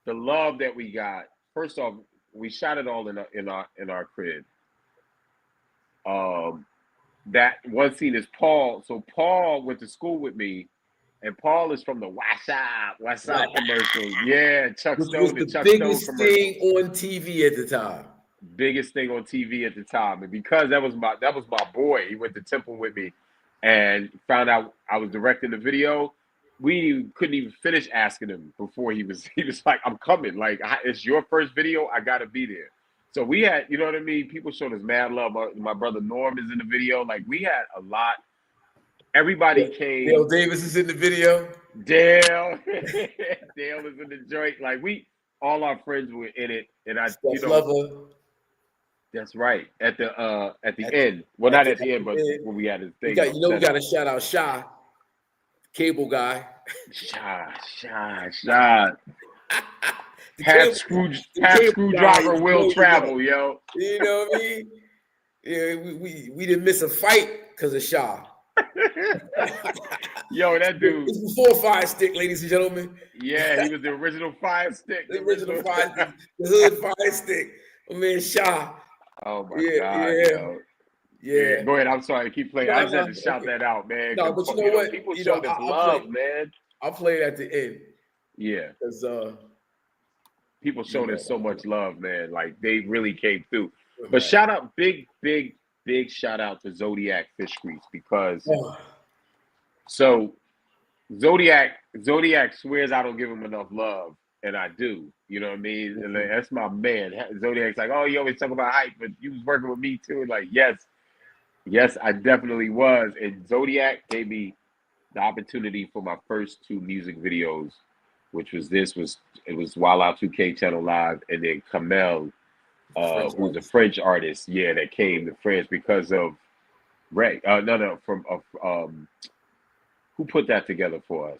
C: The love that we got. First off, we shot it all in our crib. That one scene is Paul. So Paul went to school with me, and Paul is from the What's Up commercials. Yeah, Chuck
B: Which
C: Stone,
B: was
C: the
B: the
C: Chuck
B: biggest
C: Stone commercial.
B: thing on TV at the time.
C: Biggest thing on TV at the time, and because that was my boy, he went to Temple with me, and found out I was directing the video. We couldn't even finish asking him before he was like, "I'm coming. Like, it's your first video. I gotta be there." So we had, you know what I mean? People showed us mad love. My brother Norm is in the video. Like, we had a lot. Everybody came.
B: Dale Davis is in the video.
C: Dale is in the joint. Like, all our friends were in it, and
B: Lover.
C: That's right. At the end. Well, not at the end, but when we had his thing.
B: We got to shout out Shy, cable guy.
C: Shy. Half screwdriver will travel, yo.
B: You know what I mean? Yeah, we didn't miss a fight because of Shy.
C: Yo, that dude.
B: It's before Fire Stick, ladies and gentlemen.
C: Yeah, he was the original Fire Stick.
B: The original Fire Stick. The hood Fire Stick. My man Shy.
C: Oh my God.
B: Yeah.
C: Go ahead. I'm sorry. Keep playing. I just had to shout that out, man.
B: No, but you know what?
C: People showed us love, man.
B: I'll play it at the end.
C: Yeah.
B: Because
C: people showed us so much love, man. Like, they really came through. But shout out, big shout out to Zodiac Fish Grease, because so Zodiac swears I don't give him enough love, and I do. You know what I mean? And that's my man. Zodiac's like, oh, you always talk about hype, but you was working with me too. Like, yes, I definitely was. And Zodiac gave me the opportunity for my first 2 music videos, which was it was Wild Out 2K Channel Live, and then Kamel, who's a French artist, that came to France because of Ray. Who put that together for us?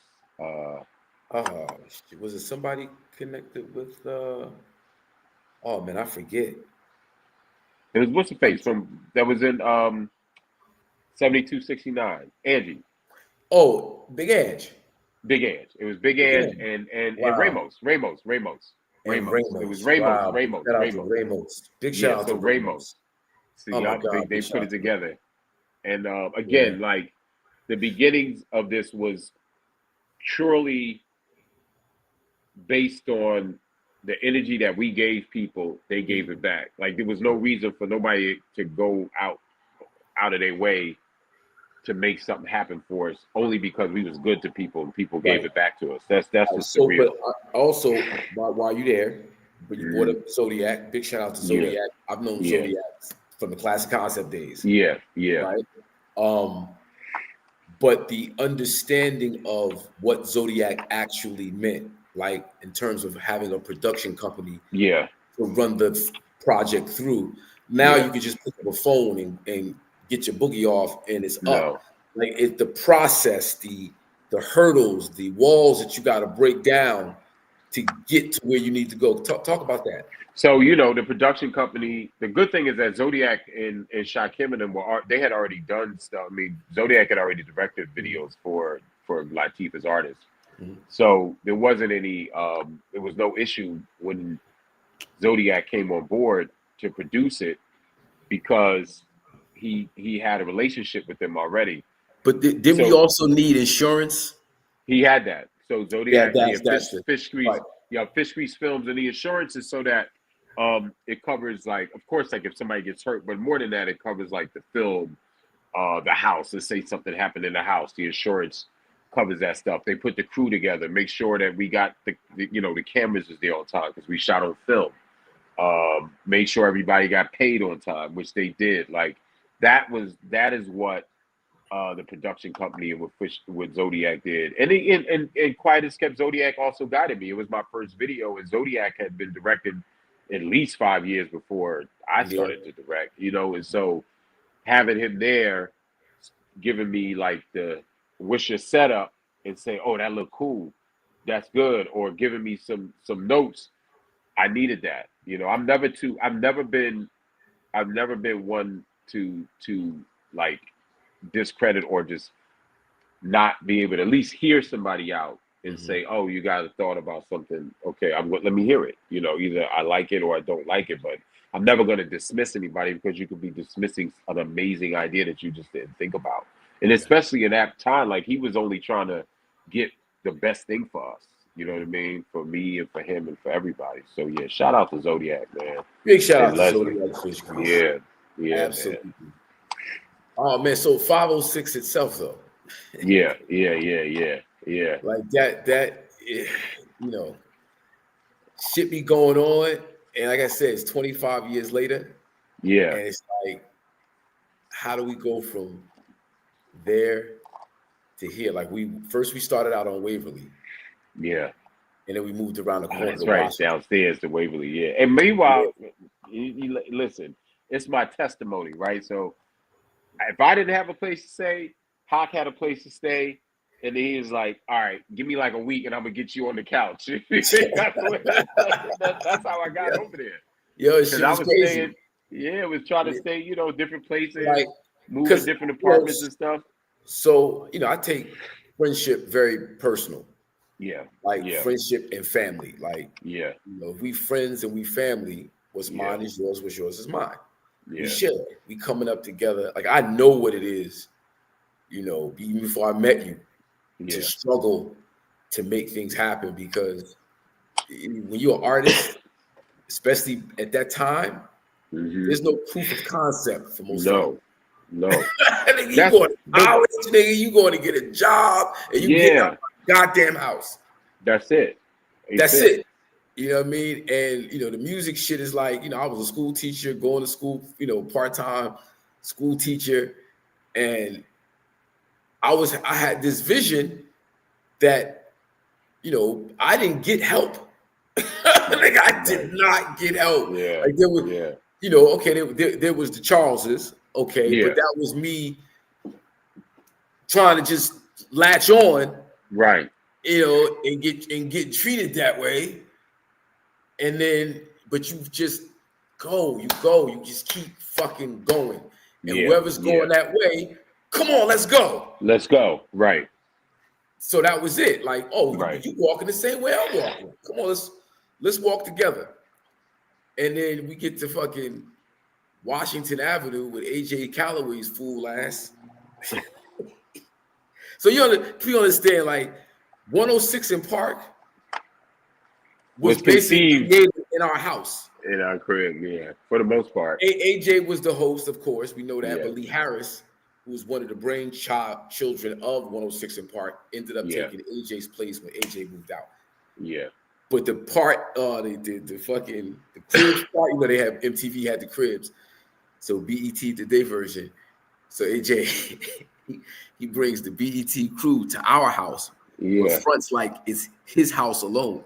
B: Was it somebody connected with? Oh man, I forget.
C: It was what's the face that was in 7269. Angie.
B: Oh, Big Edge.
C: It was Big Edge and Ramos. It was Ramos.
B: Ramos. Big shout out to
C: Ramos. See, they put it together. And again, like, the beginnings of this was truly based on the energy that we gave people. They gave it back. Like, there was no reason for nobody to go out of their way to make something happen for us, only because we was good to people and people gave it back to us. That's what's the real.
B: But also, while you there, but you brought up Zodiac. Big shout out to Zodiac. Yeah. I've known Zodiac from the Classic Concept days.
C: Yeah.
B: Right. but the understanding of what Zodiac actually meant, like in terms of having a production company
C: Yeah.
B: to run the project through. Now
C: Yeah.
B: you can just pick up a phone and get your boogie off, and it's
C: No.
B: up. Like the process, the hurdles, the walls that you got to break down to get to where you need to go. Talk about that.
C: So, you know, the production company, the good thing is that Zodiac and Shakim and them they had already done stuff. I mean, Zodiac had already directed videos for Latifah's artists.
B: Mhm.
C: So there wasn't any, there was no issue when Zodiac came on board to produce it because he had a relationship with them already.
B: But didn't we
C: So
B: also need insurance?
C: he had that. So
B: Yeah,
C: Zodiac,
B: that's it.
C: Fish Grease,
B: Right.
C: Fish Grease Films, and the insurance is so that it covers, like, of course, like if somebody gets hurt, but more than that, it covers like the film, the house. Let's say something happened in the house, the insurance covers that stuff. They put the crew together, make sure that we got the cameras is there on time because we shot on film. Made sure everybody got paid on time, which they did. Like that is what the production company and with Zodiac did. And Quiet as Kept, Zodiac also guided me. It was my first video, and Zodiac had been directing at least 5 years before I started to direct, and so having him there, giving me like the what's your setup and say, oh, that look cool, that's good, or giving me some notes. I needed that. I've never been one to like discredit or just not be able to at least hear somebody out and say, oh, you got a thought about something. Okay, let me hear it. Either I like it or I don't like it, but I'm never going to dismiss anybody because you could be dismissing an amazing idea that you just didn't think about. And especially in that time, like he was only trying to get the best thing for us. You know what I mean? For me and for him and for everybody. So yeah, shout out to Zodiac, man.
B: Big shout
C: And
B: out to
C: Leslie.
B: Zodiac Fish Grease.
C: Yeah,
B: absolutely. Man. Oh man, so 506 itself though.
C: Yeah.
B: Like that, shit be going on, and like I said, it's 25 years later.
C: Yeah.
B: And it's like, how do we go from there to here? Like we started out on Waverly.
C: Yeah.
B: And then we moved around the corner.
C: That's right, Washington. Downstairs to Waverly. Yeah. And meanwhile, you listen, it's my testimony, right? So if I didn't have a place to stay, Hawk had a place to stay. And then he was like, all right, give me like a week and I'm going to get you on the couch. that's how I got over there.
B: Yo, she was crazy.
C: Staying, it was trying to stay, different places,
B: like,
C: move to different apartments and stuff.
B: So, I take friendship very personal.
C: Yeah.
B: Like friendship and family. Like, if we friends and we family, what's mine is yours, what's yours is mine. Yeah. We share. We coming up together. Like, I know what it is, even before I met you, to struggle to make things happen, because when you're an artist, especially at that time, there's no proof of concept for most people.
C: No.
B: You going to college, nigga, you going to get a job, and you get out of the goddamn house.
C: That's it.
B: That's it. You know what I mean? And, the music shit is like, I was a school teacher, going to school, part-time school teacher. And I had this vision that, I didn't get help. Like, I did not get help.
C: Yeah.
B: Like, there was, okay, there was the Charleses, okay, but that was me trying to just latch on,
C: right?
B: And get treated that way, and then, but you just you just keep fucking going, and whoever's going that way, come on, let's go, right? So that was it. Like, you walking the same way I'm walking. Come on, let's walk together. And then we get to fucking Washington Avenue with AJ Calloway's fool ass. So you understand, like, 106 in Park was basically created in our house.
C: In our crib, for the most part.
B: AJ was the host, of course. We know that. But Lee Harris, who was one of the children of 106 in Park, ended up taking AJ's place when AJ moved out. Yeah. But the part, the cribs part, they have MTV had the cribs. So BET did their version. So AJ he brings the BET crew to our house.
C: Yeah.
B: But fronts like it's his house alone.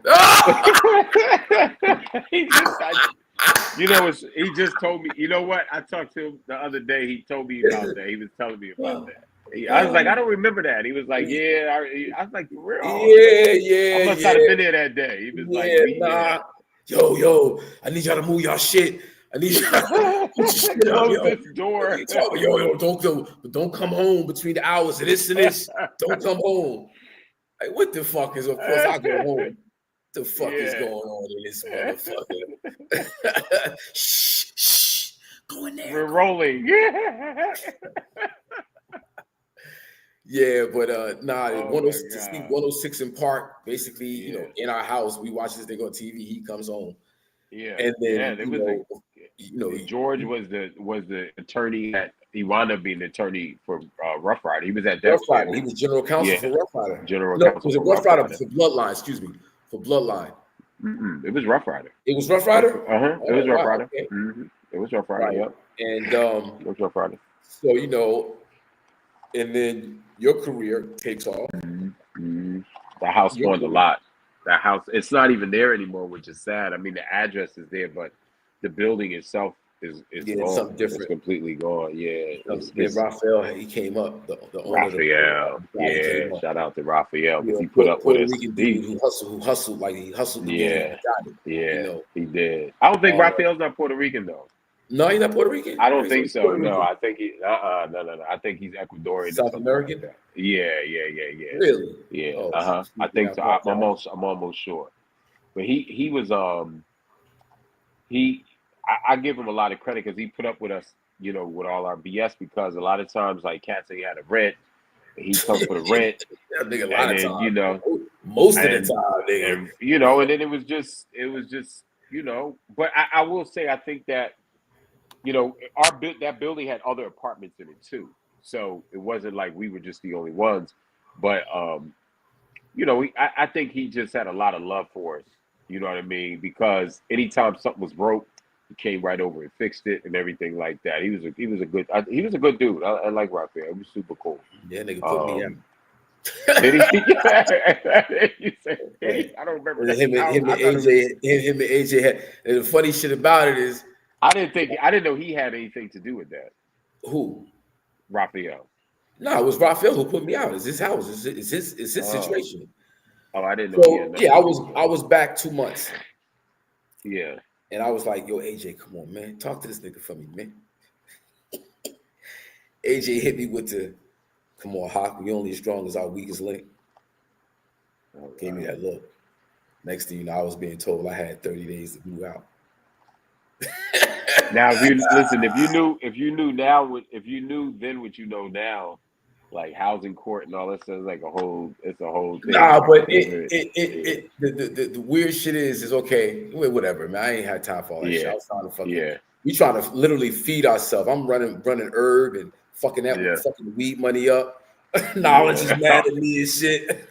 C: You know, he just told me. You know what? I talked to him the other day. He told me about that. He was telling me about that. I was like, I don't remember that. He was like, yeah. I was like, for real?
B: Yeah.
C: I must have been there that day. He was like,
B: nah. Yo, I need y'all to move y'all shit. I need y'all to put your shit up,
C: close this door.
B: Yo, don't come home between the hours of this and this. Don't come home. Like, what the fuck is? Of course, I go home. What the fuck is going on in this motherfucker? Shh. Go in there.
C: We're rolling.
B: Yeah, but 106 in Park, basically, you know, in our house, we watch this thing on TV. He comes home.
C: Yeah,
B: and then
C: George was the attorney he wound up being the attorney for Rough Rider. He was at Rough
B: Rider. He was general counsel for Rough Rider.
C: Counsel
B: was it Rough Rider for Bloodline? Excuse me, for Bloodline.
C: It was Rough Rider.
B: It was Rough Rider.
C: It was Rough Rider.
B: Okay.
C: It was Rough Rider.
B: Right.
C: Yep.
B: And
C: it was Rough Rider.
B: So you know, and then your career takes off.
C: The house spawned a lot. That house, it's not even there anymore, which is sad. I mean, the address is there, but the building itself is gone.
B: Something different.
C: It's completely gone. Yeah.
B: Raphael, he came up. The owner
C: Raphael. Shout out to Raphael because he put up with us.
B: Who hustled like he hustled.
C: Yeah. He did. I don't think Raphael's not Puerto Rican though.
B: No, he's not Puerto Rican.
C: I don't think so. No, I think he. No. I think he's Ecuadorian.
B: South American.
C: Like yeah.
B: Really?
C: Yeah. I think so. I'm almost sure. But he was I give him a lot of credit because he put up with us, you know, with all our BS because a lot of times like cats say he had a rent, he comes for the rent,
B: and then,
C: you know,
B: most of the time,
C: and, you know, and then it was just, you know. But I will say I think that, you know, that building had other apartments in it too, so it wasn't like we were just the only ones. But you know, I think he just had a lot of love for us. You know what I mean? Because anytime something was broke, he came right over and fixed it and everything like that. He was a good dude. I like Raphael. He was super cool.
B: Yeah, nigga put me out.
C: Did he? I don't remember.
B: Him and AJ had. And the funny shit about it is,
C: I didn't know he had anything to do with that.
B: Who?
C: Raphael.
B: No, it was Raphael who put me out. It's his house. It's his situation.
C: Oh, I didn't know.
B: So yeah, I was back 2 months.
C: Yeah.
B: And I was like, yo, AJ, come on, man. Talk to this nigga for me, man. AJ hit me with the, come on, Hawk, we only as strong as our weakest link. Gave me that look. Next thing you know, I was being told I had 30 days to move out.
C: Now, if you knew then what you know now, like housing court and all that stuff, it's a whole thing.
B: Nah, but the weird shit is okay, whatever, man. I ain't had time for all that shit. I was trying to we trying to literally feed ourselves. I'm running herb and fucking fucking weed money up. Knowledge is mad at me and shit.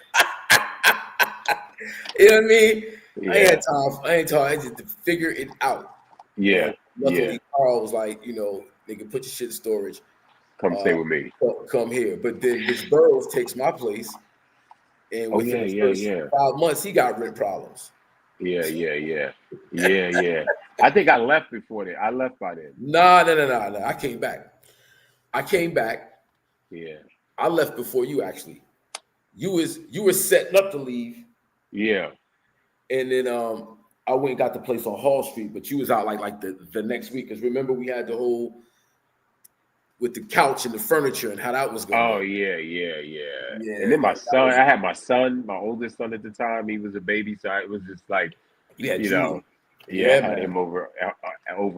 B: You know what I mean? Yeah. I ain't had time. I had to figure it out.
C: Yeah.
B: Luckily, Carl was like, you know, they can put your shit in storage.
C: Come stay with me.
B: Come here. But then this Burroughs takes my place. And within the first 5 months, he got rent problems.
C: Yeah. I think I left before that. I left by then.
B: No. I came back. Yeah. I left before you actually. You were setting up to leave.
C: Yeah.
B: And then I went and got the place on Hall Street, but you was out like the next week. Because remember we had the whole with the couch and the furniture and how that was going.
C: Oh, yeah. And then my son, I had my oldest son at the time. He was a baby, so it was just like, you know, I had him over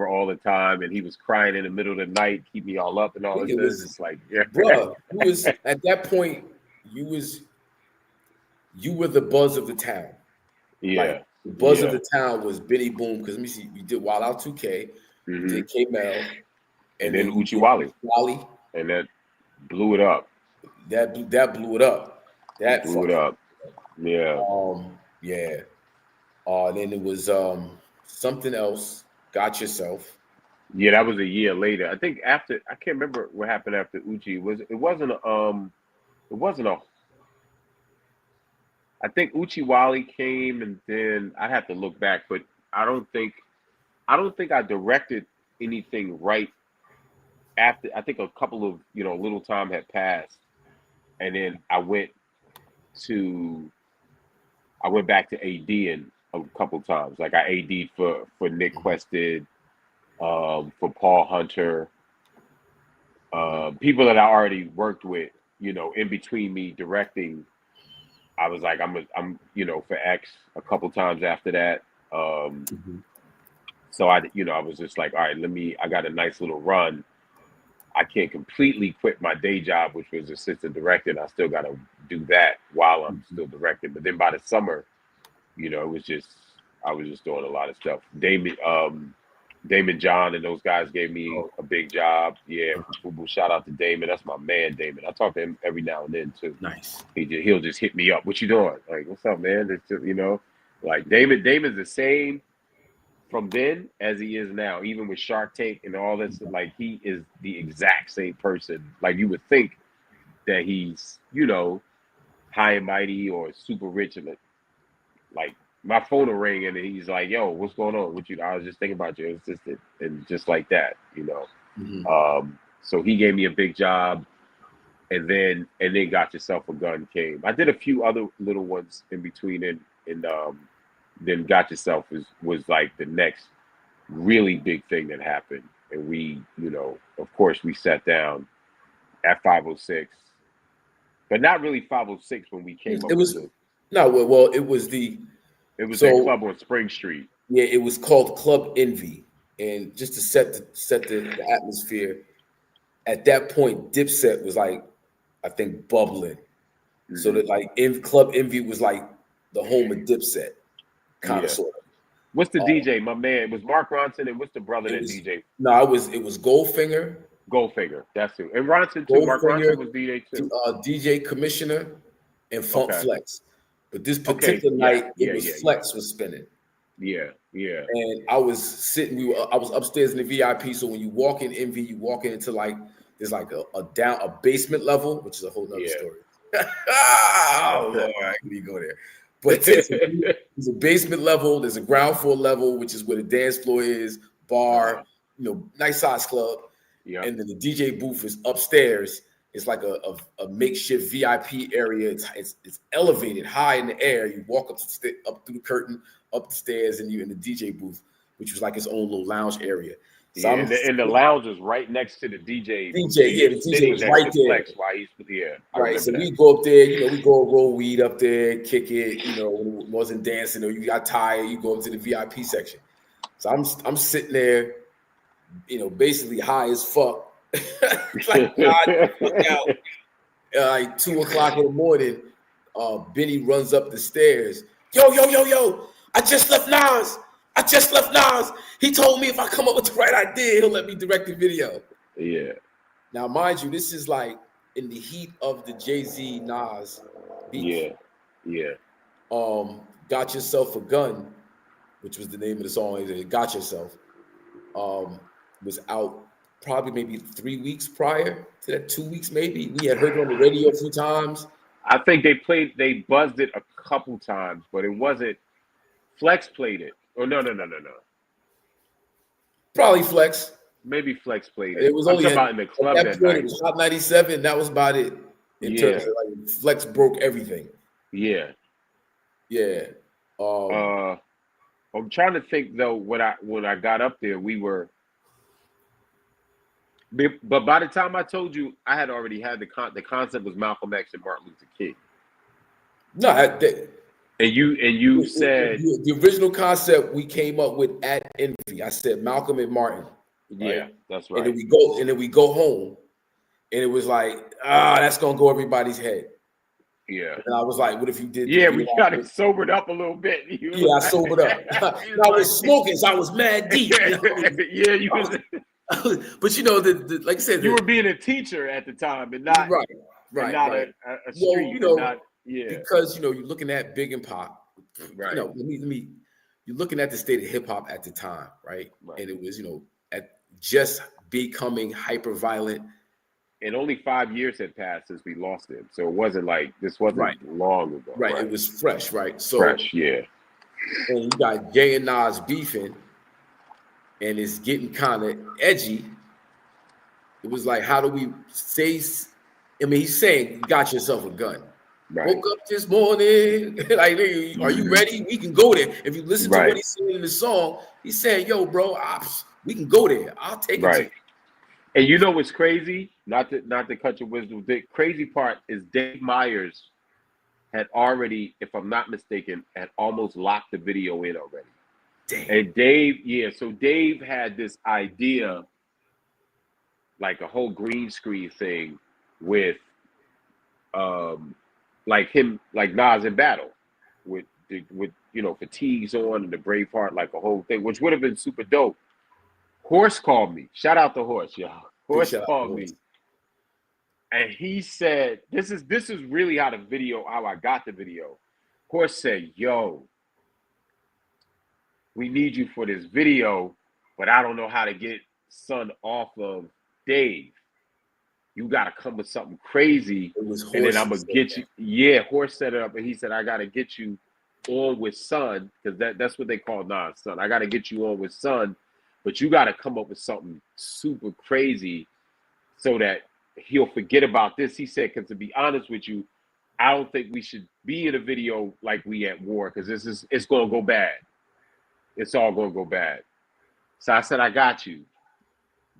C: all the time, and he was crying in the middle of the night, keep me all up and all this. It's just like,
B: bro, you was at that point, you were the buzz of the town.
C: Yeah.
B: Like, the buzz of the town was Benny Boom, because let me see, we did Wild Out 2K, we did K-Mel.
C: And then Uchi Wally. And that blew it up.
B: That blew it up. That
C: blew it up. Yeah.
B: And then it was something else. Got Yourself.
C: Yeah, that was a year later. I think after I can't remember what happened after Uchi. It wasn't a I think Uchi Wally came and then I'd have to look back, but I don't think I directed anything right after. I think a couple of little time had passed, and then to I went back to ADing a couple times. Like I AD'd for Nick Quested, for Paul Hunter, people that I already worked with. In between me directing, I was like, I'm for X a couple times after that. So I was just like, all right, I got a nice little run. I can't completely quit my day job, which was assistant director, and I still got to do that while I'm still directing. But then by the summer, I was just doing a lot of stuff. Damon John and those guys gave me a big job. Yeah, shout out to Damon. That's my man, Damon. I talk to him every now and then too.
B: Nice.
C: He'll just hit me up. What you doing? Like, what's up, man? It's just, like Damon's the same from then as he is now, even with Shark Tank and all this. Like, he is the exact same person. Like, you would think that he's high and mighty or super rich, and like my phone will ring and he's like, "Yo, what's going on with you? I was just thinking about your assistant," and just like that. So he gave me a big job, and then Got Yourself a Gun came. I did a few other little ones in between, and then Got Yourself was like the next really big thing that happened. And we, of course, we sat down at 506, but not really 506 when we came up.
B: It was it was the.
C: It was a club on Spring Street.
B: Yeah, it was called Club Envy, and just to set the atmosphere, at that point, Dipset was like, I think, bubbling. So that like Club Envy was like the home of Dipset, kind of sort of.
C: What's the DJ? My man, it was Mark Ronson, and what's the brother that DJ?
B: No, it was Goldfinger.
C: Goldfinger, that's it. And Ronson too. Mark Ronson was DJ too.
B: DJ Commissioner and Funk Flex. But this particular night, Flex was spinning.
C: Yeah.
B: And I was sitting. I was upstairs in the VIP. So when you walk in Envy, you walk into like there's like a basement level, which is a whole nother story. Oh Lord, I can go there. But there's a basement level. There's a ground floor level, which is where the dance floor is, bar, nice size club. Yeah. And then the DJ booth is upstairs. It's like a makeshift VIP area. It's elevated high in the air. You walk up through the curtain, up the stairs, and you're in the DJ booth, which was like its own little lounge area. So
C: and the lounge is right next to the DJ.
B: The DJ was right there. Right. So we go up there, we go roll weed up there, kick it. When it wasn't dancing or you got tired, you go up to the VIP section. So I'm sitting there, basically high as fuck. Like God, like 2 o'clock in the morning, Benny runs up the stairs. Yo! I just left Nas. He told me if I come up with the right idea, he'll let me direct the video.
C: Yeah.
B: Now, mind you, this is like in the heat of the Jay-Z Nas beef.
C: Yeah.
B: Got Yourself a Gun, which was the name of the song. Got Yourself. Was out probably maybe 3 weeks prior to that, 2 weeks maybe. We had heard it on the radio a few times.
C: I think they buzzed it a couple times, but it wasn't. Flex played it. Oh, no.
B: Probably Flex.
C: Maybe Flex played it.
B: It was only
C: in the club
B: at that point. Night. It was Hot 97. That was about it. In terms of like Flex broke everything.
C: Yeah. I'm trying to think though. When I got up there, we were. But by the time I told you, I had already had the concept was Malcolm X and Martin Luther King.
B: No,
C: and you said
B: the original concept we came up with at Envy. I said Malcolm and Martin.
C: Right? Yeah, that's right.
B: And then we go home, and it was like, that's gonna go everybody's head.
C: Yeah.
B: And I was like, what if you did?
C: Yeah, we got it sobered up a little bit.
B: I sobered up. I was smoking, so I was mad deep.
C: Yeah, you was.
B: But like I said,
C: you were being a teacher at the time, and not
B: right.
C: Not a street.
B: Because you're looking at Big and Pop,
C: right?
B: You're looking at the state of hip hop at the time, right? And it was just becoming hyper violent.
C: And only 5 years had passed since we lost him, so it wasn't like this wasn't long ago.
B: Right, it was fresh, right? So
C: fresh, yeah.
B: And you got Jay and Nas beefing, and it's getting kind of edgy. It was like, how do we say? I mean, he's saying, "You got yourself a gun."
C: Right.
B: Woke up this morning, like, are you ready? We can go there. If you listen to what he's saying in the song, he's saying, "Yo, bro, we can go there. I'll take it to you."
C: And you know what's crazy? Not to cut your wisdom. The crazy part is Dave Myers had already, if I'm not mistaken, had almost locked the video in already.
B: Damn.
C: And Dave, so Dave had this idea, like a whole green screen thing with, like him, like Nas in battle, with fatigues on and the Braveheart, like a whole thing, which would have been super dope. Horse called me. Shout out to Horse, y'all. Horse called me, and he said, "This is really how I got the video." Horse said, "Yo, we need you for this video, but I don't know how to get Son off of Dave. You got to come with something crazy, and then I'm gonna get you." Yeah, Horse set it up, and he said, "I got to get you on with Son, because that's what they call Nas, Son. I got to get you on with Son. But you got to come up with something super crazy so that he'll forget about this." He said, "Because to be honest with you, I don't think we should be in a video like we at war, because it's going to go bad. It's all going to go bad." So I said, "I got you."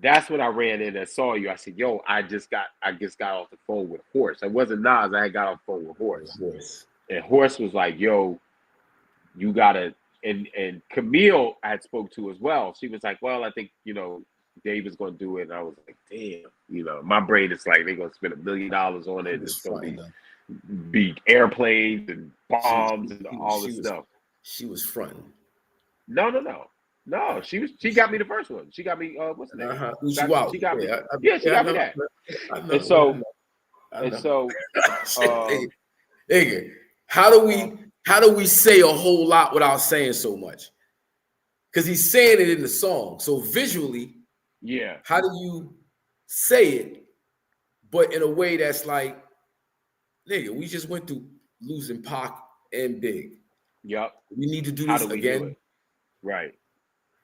C: That's when I ran in and saw you. I said, "Yo, I just got off the phone with Horse." It wasn't Nas. I had got off the phone with Horse. And Horse was like, "Yo, you got to," and Camille I had spoke to as well. She was like, "Well, I think, Dave is going to do it." And I was like, damn, my brain is like, they're going to spend $1 million on it. It's going to be airplanes and bombs and all this stuff.
B: She was fronting.
C: No. She got me the first one. She got me, what's the name? She got me. She got me that. And so,
B: nigga, how do we say a whole lot without saying so much? Because he's saying it in the song. So visually, how do you say it, but in a way that's like, nigga, we just went through losing Pac and Big.
C: Yep.
B: We need to do this again.
C: Right.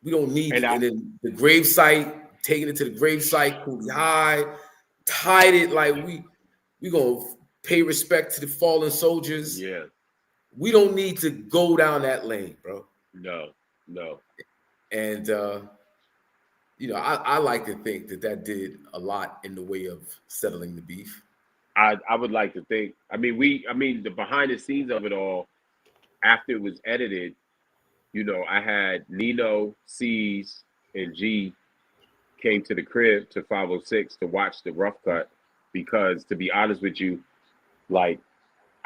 B: We don't need it. And then the gravesite, taking it to the gravesite, Cooley High, tied it like we gonna pay respect to the fallen soldiers.
C: Yeah.
B: We don't need to go down that lane, bro.
C: No.
B: And I like to think that did a lot in the way of settling the beef.
C: I would like to think. I mean, the behind the scenes of it all, after it was edited, I had Nino, C's, and G came to the crib to 506 to watch the rough cut, because, to be honest with you, like,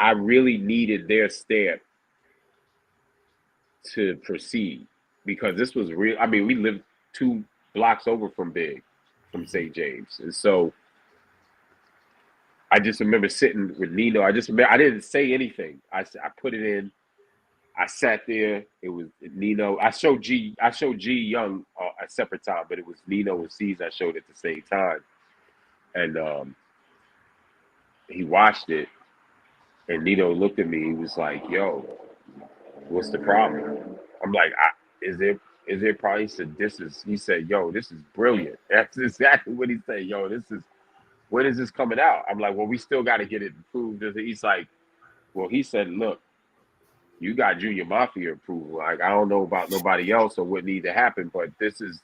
C: I really needed their stamp to proceed, because this was real. I mean, we lived 2 blocks over from St. James. And so I just remember sitting with Nino. I didn't say anything. I put it in. I sat there. It was Nino. I showed G Young a separate time, but it was Nino and C's I showed at the same time. And he watched it. And Nino looked at me. He was like, "Yo, what's the problem?" I'm like, "Is there probably?" He said, he said, "Yo, this is brilliant." That's exactly what he said. "Yo, when is this coming out?" I'm like, "Well, we still got to get it approved." He's like, "Well," he said, "Look, you got Junior Mafia approval. Like, I don't know about nobody else or what needs to happen, but this is,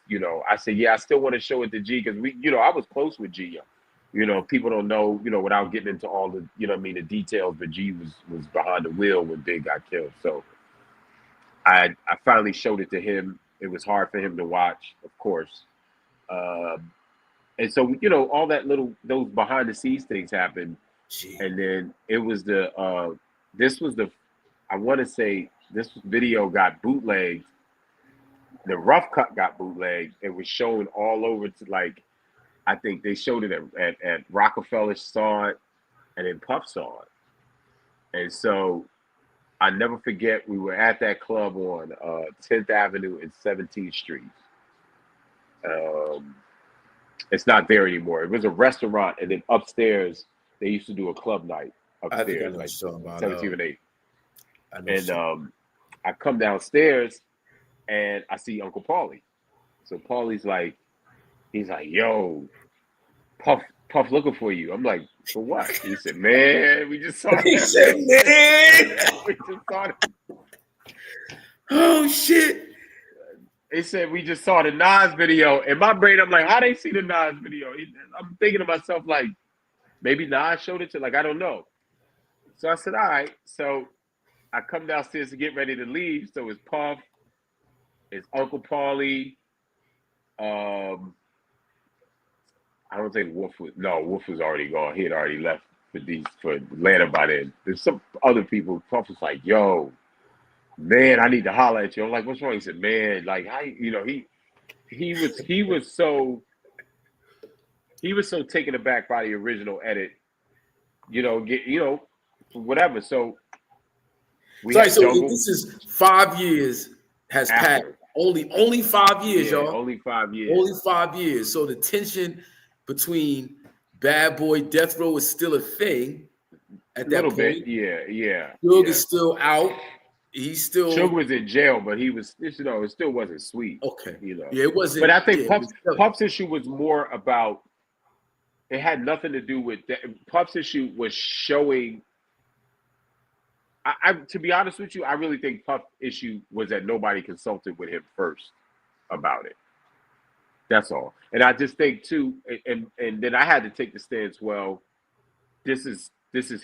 C: I said, yeah, I still want to show it to G, because I was close with G. People don't know, without getting into all the, the details, but G was behind the wheel when Big got killed. So I finally showed it to him. It was hard for him to watch, of course. And so, all that those behind the scenes things happened. And then it was I want to say this video got bootlegged. The rough cut got bootlegged. It was shown all over to, like, I think they showed it at Rockefeller, saw it, and then Puff saw it. And so I never forget, we were at that club on 10th Avenue and 17th Street. It's not there anymore. It was a restaurant, and then upstairs they used to do a club night
B: I think I
C: upstairs,
B: know
C: like
B: what you're talking about.
C: 17 and 8.
B: I know.
C: And I come downstairs and I see Uncle Paulie. So Paulie's like, he's like, yo, Puff looking for you. I'm like, for what? He said, man, we just saw
B: He
C: that.
B: said, man.
C: We just saw it.
B: Oh shit.
C: They said we just saw the Nas video. In my brain, I'm like, how they see the Nas video? I'm thinking to myself, like, maybe Nas showed it to, like, I don't know. So I said, all right. So I come downstairs to get ready to leave. So it's Puff, it's Uncle Paulie. I don't think Wolf was already gone. He had already left for Atlanta by then. There's some other people. Puff was like, yo, man, I need to holler at you. I'm like, what's wrong? He said, man, like, how, you know, he was so taken aback by the original edit, whatever. So
B: this is 5 years has passed. Only 5 years, y'all.
C: Only 5 years.
B: Only 5 years. So the tension between Bad Boy Death Row is still a thing at that point.
C: Bit. Yeah.
B: Suge is still out. He's still.
C: Suge was in jail, but he was, it still wasn't sweet.
B: Okay.
C: Yeah,
B: it wasn't.
C: But I think Puff's issue was more about, it had nothing to do with that. Puff's issue was showing. I to be honest with you, I really think Puff's issue was that nobody consulted with him first about it. That's all. And I just think too, and then I had to take the stance, well, this is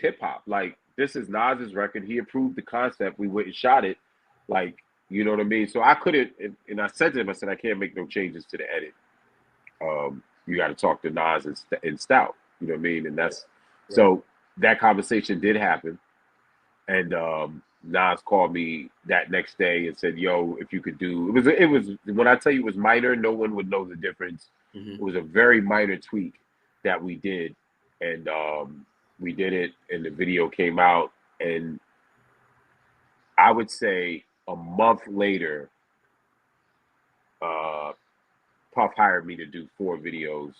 C: hip hop. Like, this is Nas's record. He approved the concept. We went and shot it. Like, you know what I mean? So I couldn't, and I said to him, I said, I can't make no changes to the edit. You got to talk to Nas and Stout. You know what I mean? And that's, so that conversation did happen. And Nas called me that next day and said, yo, if you could do, it was when I tell you it was minor, no one would know the difference. It was a very minor tweak that we did. And we did it, and the video came out. And I would say a month later, Puff hired me to do 4 videos.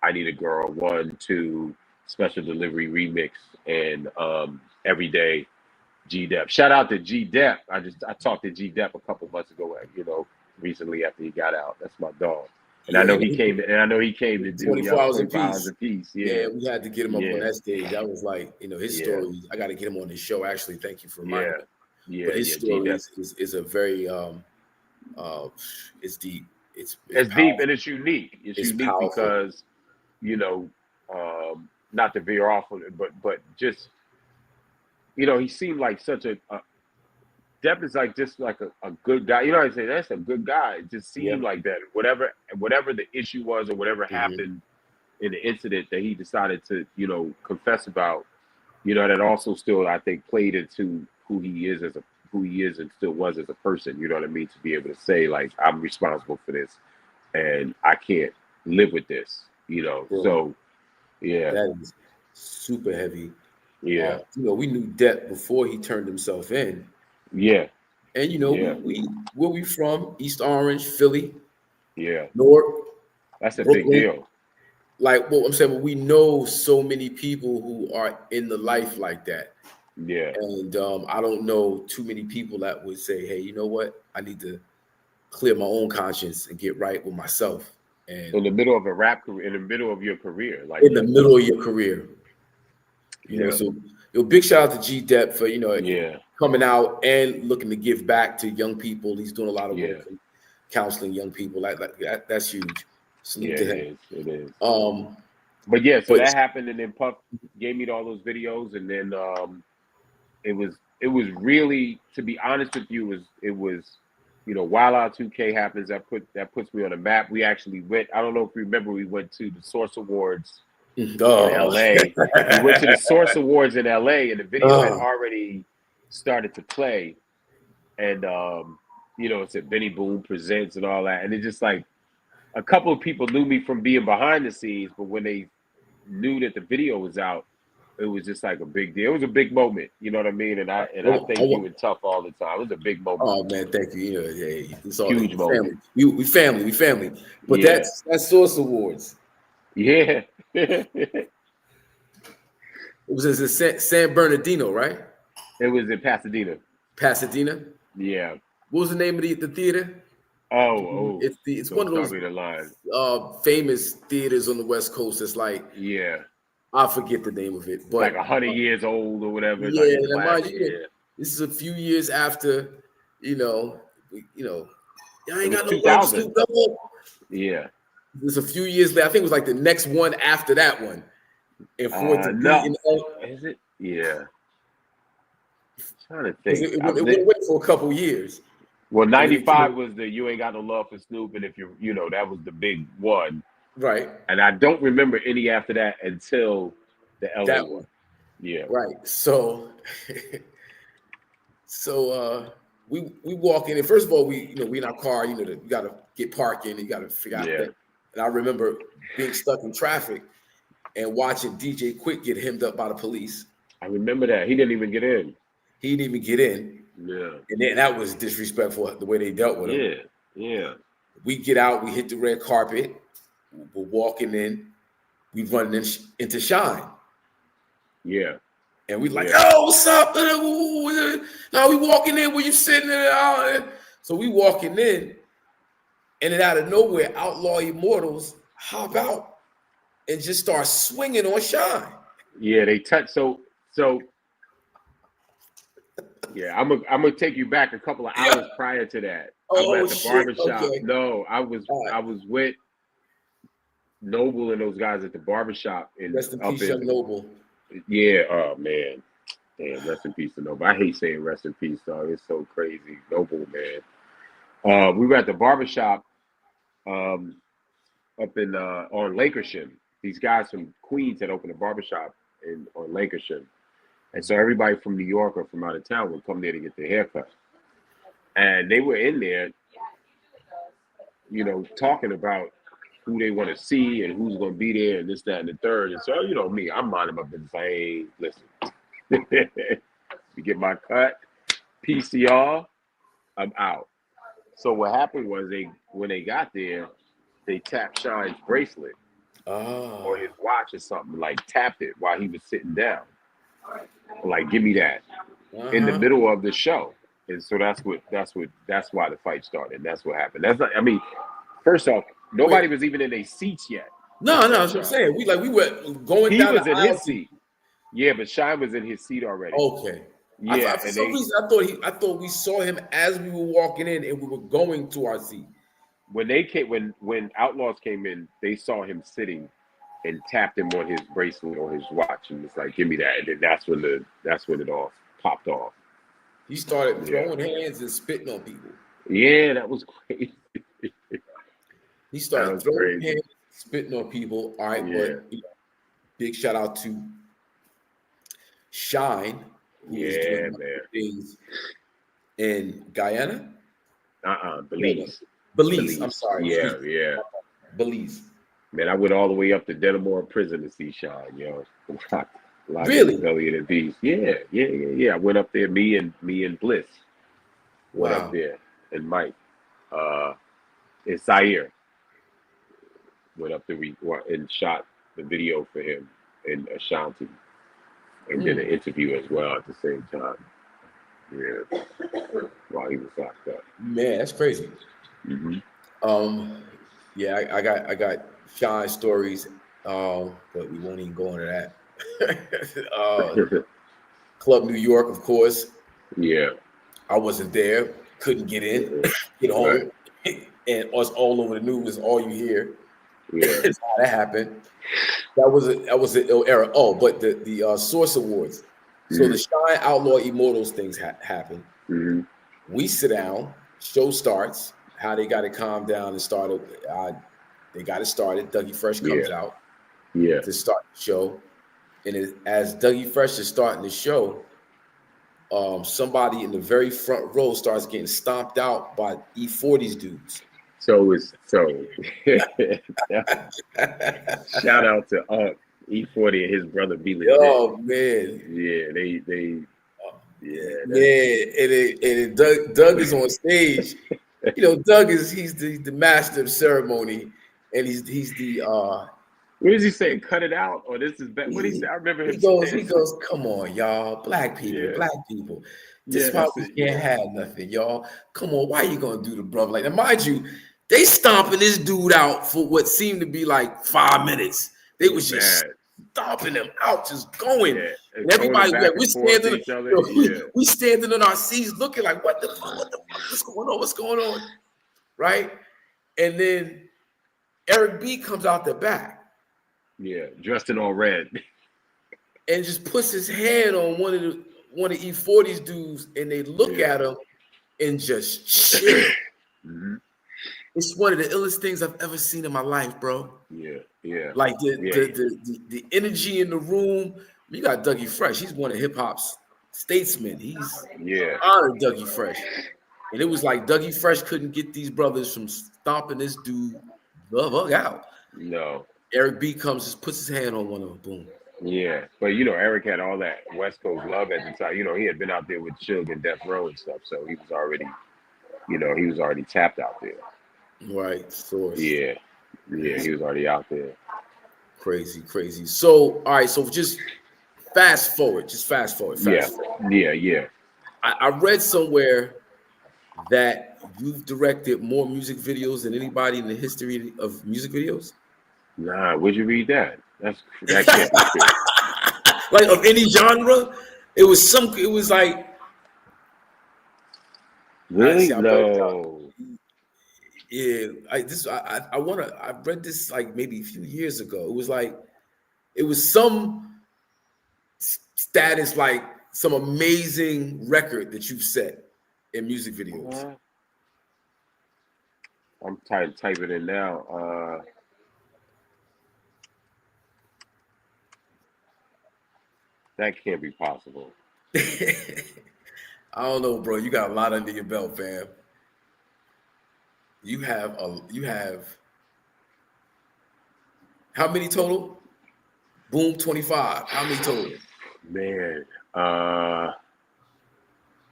C: I Need a Girl, 1, 2, Special Delivery Remix, and Everyday G-Dep. Shout out to G-Dep. I talked to G-Dep a couple months ago, recently after he got out. That's my dog. And I know he came to do
B: 24 hours
C: a piece.
B: Yeah, we had to get him up on that stage. That was like, his story. I got to get him on the show. Actually, thank you for reminding me. But his story is a very it's deep. It's
C: deep and it's unique. It's unique powerful. Because not to veer off of it, but just he seemed like such a Depp is like just like a good guy. You know what I'm saying? That's a good guy. It just seemed like that. Whatever the issue was or whatever happened in the incident that he decided to, confess about, that also still, I think, played into who he is and still was as a person. You know what I mean? To be able to say, like, I'm responsible for this and I can't live with this, So, yeah.
B: That is super heavy.
C: Yeah.
B: We knew Depp before he turned himself in.
C: Yeah.
B: And where we from? East Orange, Philly.
C: Yeah.
B: Newark.
C: That's a big deal.
B: Like what I'm saying, we know so many people who are in the life like that.
C: Yeah.
B: And I don't know too many people that would say, hey, you know what? I need to clear my own conscience and get right with myself. And
C: in the middle of a rap career, in the middle of your career. Like
B: in the middle of your career. So big shout out to G-Dep for, coming out and looking to give back to young people. He's doing a lot of work counseling young people. Like that's huge. Salute to him.
C: It is. But that happened, and then Puff gave me all those videos, and then it was really, to be honest with you, it was WILDOUT 2K happens, that puts me on the map. We actually went, I don't know if you remember, we went to the Source Awards in LA. We went to the Source Awards in LA, and the video had already started to play, and it said Benny Boom Presents and all that, and it just like a couple of people knew me from being behind the scenes, but when they knew that the video was out, it was just like a big deal. It was a big moment. You know what I mean? And I thank you and Tough all the time. It was a big moment.
B: Oh man, thank you. You know, hey, it's all
C: Huge
B: family.
C: moment.
B: We family. But
C: Yeah.
B: that's Source Awards.
C: Yeah.
B: It was in San Bernardino, right?
C: It was in Pasadena.
B: Pasadena.
C: Yeah.
B: What was the name of the theater?
C: Oh.
B: It's one of those famous theaters on the West Coast. It's like,
C: yeah,
B: I forget the name of it, but
C: like 100 years old or whatever.
B: Yeah,
C: like
B: this is a few years after, I ain't got no love,
C: 2000.
B: Snoop Dogg.
C: Yeah.
B: There's a few years later. I think it was like the next one after that one. And for it to be
C: is it? Yeah. I'm trying to think.
B: It went away for a couple years.
C: Well, 95 was the You Ain't Got No Love for Snoop, and if that was the big one.
B: Right.
C: And I don't remember any after that until the LA one. Yeah.
B: Right. So we walk in, and first of all, we in our car, you got to get parking, you got to figure out that. And I remember being stuck in traffic and watching DJ Quick get hemmed up by the police.
C: I remember that. He didn't even get in.
B: Yeah. And then that was disrespectful the way they dealt with him.
C: Yeah.
B: We get out, we hit the red carpet, we're walking in, we run into Shine.
C: Yeah.
B: And we like, oh, what's up? Now we walking in, where you sitting there? So we walking in, and then out of nowhere, Outlaw Immortals hop out and just start swinging on Shine.
C: Yeah, they touch. So yeah, I'm gonna take you back a couple of hours prior to that. I was at the barbershop. Okay. No, I was with Noble and those guys at the barbershop.
B: Rest in peace, young Noble.
C: Yeah, oh man. Damn, rest in peace to Noble. I hate saying rest in peace, dog. It's so crazy. Noble, man. We were at the barbershop up in on Lakersham. These guys from Queens had opened a barbershop on Lakersham. And so everybody from New York or from out of town would come there to get their haircut. And they were in there, talking about who they want to see and who's going to be there and this, that, and the third. And so, me, I'm minding my business. Hey, listen, you get my cut, PCR, I'm out. So what happened was when they got there, they tapped Shine's bracelet or his watch or something, like tapped it while he was sitting down. Like, give me that in the middle of the show. And so that's why the fight started. That's what happened. First off, nobody was even in their seats yet.
B: No, that's what I'm saying. We were going
C: he
B: down.
C: He was in his seat. Yeah, but Shine was in his seat already.
B: Okay.
C: Yeah.
B: For some reason, I thought we saw him as we were walking in and we were going to our seat.
C: When they came, when Outlaws came in, they saw him sitting and tapped him on his bracelet or his watch and was like, give me that. And then that's when it all popped off.
B: He started throwing hands and spitting on people.
C: Yeah, that was crazy.
B: He started throwing hands, spitting on people. All right, but big shout out to Shine, who is doing things in Guyana.
C: Belize.
B: Belize. I'm sorry.
C: Yeah.
B: Belize.
C: Man, I went all the way up to Denimore Prison to see Shine,
B: Really?
C: Belly and Beast. Yeah. I went up there, me and Bliss. Went up there, and Mike. And Zaire. Went up there and shot the video for him and Ashanti. And did an interview as well at the same time. Yeah. While he was locked up.
B: Man, that's crazy.
C: Mm-hmm.
B: I got Shine stories, but we won't even go into that. Club New York, of course.
C: Yeah.
B: I wasn't there, couldn't get in, get home, and us all over the news, all you hear.
C: Yeah.
B: That's how that happened. That was an ill era. Oh, but the Source Awards. So the Shine Outlaw Immortals things happen.
C: Mm-hmm.
B: We sit down, show starts. How they got it calmed down and started. They got it started. Dougie Fresh comes out to start the show. And as Dougie Fresh is starting the show, somebody in the very front row starts getting stomped out by E40's dudes.
C: So shout out to E40 and his brother be legit.
B: Oh man.
C: Yeah, yeah,
B: Yeah, and Doug is on stage. You know, Doug he's the master of ceremony, and he's the
C: what does he say? Cut it out, or this is bad? What did he say? I remember him
B: he
C: saying.
B: goes, come on, y'all, black people,
C: Yeah,
B: This
C: yeah,
B: is why
C: that's
B: we
C: it.
B: can't
C: Yeah,
B: have nothing, y'all. Come on, why you gonna do the brother like that? Mind you, they stomping this dude out for what seemed to be like 5 minutes. They
C: it
B: was
C: was
B: just
C: bad.
B: stomping him out, just going.
C: Yeah, and
B: And
C: throwing
B: everybody,
C: them back
B: we're
C: and forth to
B: standing,
C: each other. Yeah,
B: we standing in our seats looking like, what the fuck, what's going on? What's going on? Right? And then Eric B comes out the back
C: yeah, dressed in all red.
B: and just puts his hand on one of E40's dudes, and they look
C: Yeah.
B: at him and just chill.
C: Mm-hmm.
B: It's one of the illest things I've ever seen in my life, bro.
C: Yeah, yeah,
B: Like
C: yeah,
B: the energy in the room. You got Dougie Fresh. He's one of hip hop's statesmen. He's
C: yeah.
B: honored Dougie Fresh. And it was like Dougie Fresh couldn't get these brothers from stomping this dude the fuck out.
C: No,
B: Eric B comes, just puts his hand on one of them. Boom.
C: yeah. But you know, Eric had all that West Coast love at the time. You know, he had been out there with Suge and Death Row and stuff, so he was already, he was already tapped out there.
B: Right. Source.
C: Yeah, yeah, he was already out there.
B: Crazy. So, all right. So just fast forward.
C: Yeah, yeah.
B: I read somewhere that you've directed more music videos than anybody in the history of music videos?
C: Nah, where'd you read that? That can't be true.
B: Like of any genre? It was like
C: Really?
B: see,
C: No.
B: yeah, I read this like maybe a few years ago. It was like it was some status like some amazing record that you've set in music videos.
C: I'm trying to type it in now. That can't be possible.
B: I don't know, bro. You got a lot under your belt, fam. You have how many total? Boom, 25. How many total?
C: Man,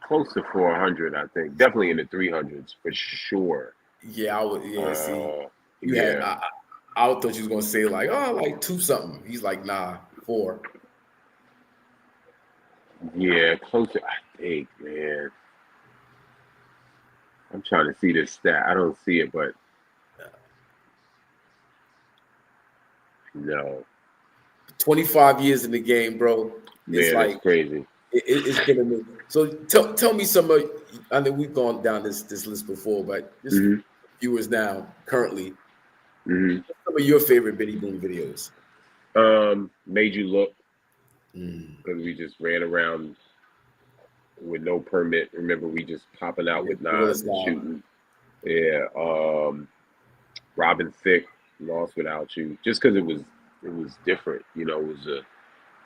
C: close to 400, I think. Definitely in the 300s for sure.
B: Yeah, I would. Yeah, see, you had.
C: Yeah.
B: I thought you was gonna say like, oh, like 2 something. He's like, nah, 4.
C: Yeah, close to, I think, man. I'm trying to see this stat. I don't see it, but no.
B: 25 years in the game, bro. It's
C: Man,
B: like
C: that's crazy.
B: it's gonna be. So tell me some of. I know we've gone down this list before, but just viewers now currently. Some of your favorite Benny Boom videos?
C: Made You Look, because we just ran around with no permit. Remember, we just popping out with knives and shooting. Yeah. Robin Thicke, Lost Without You, just because it was different. You know, it was a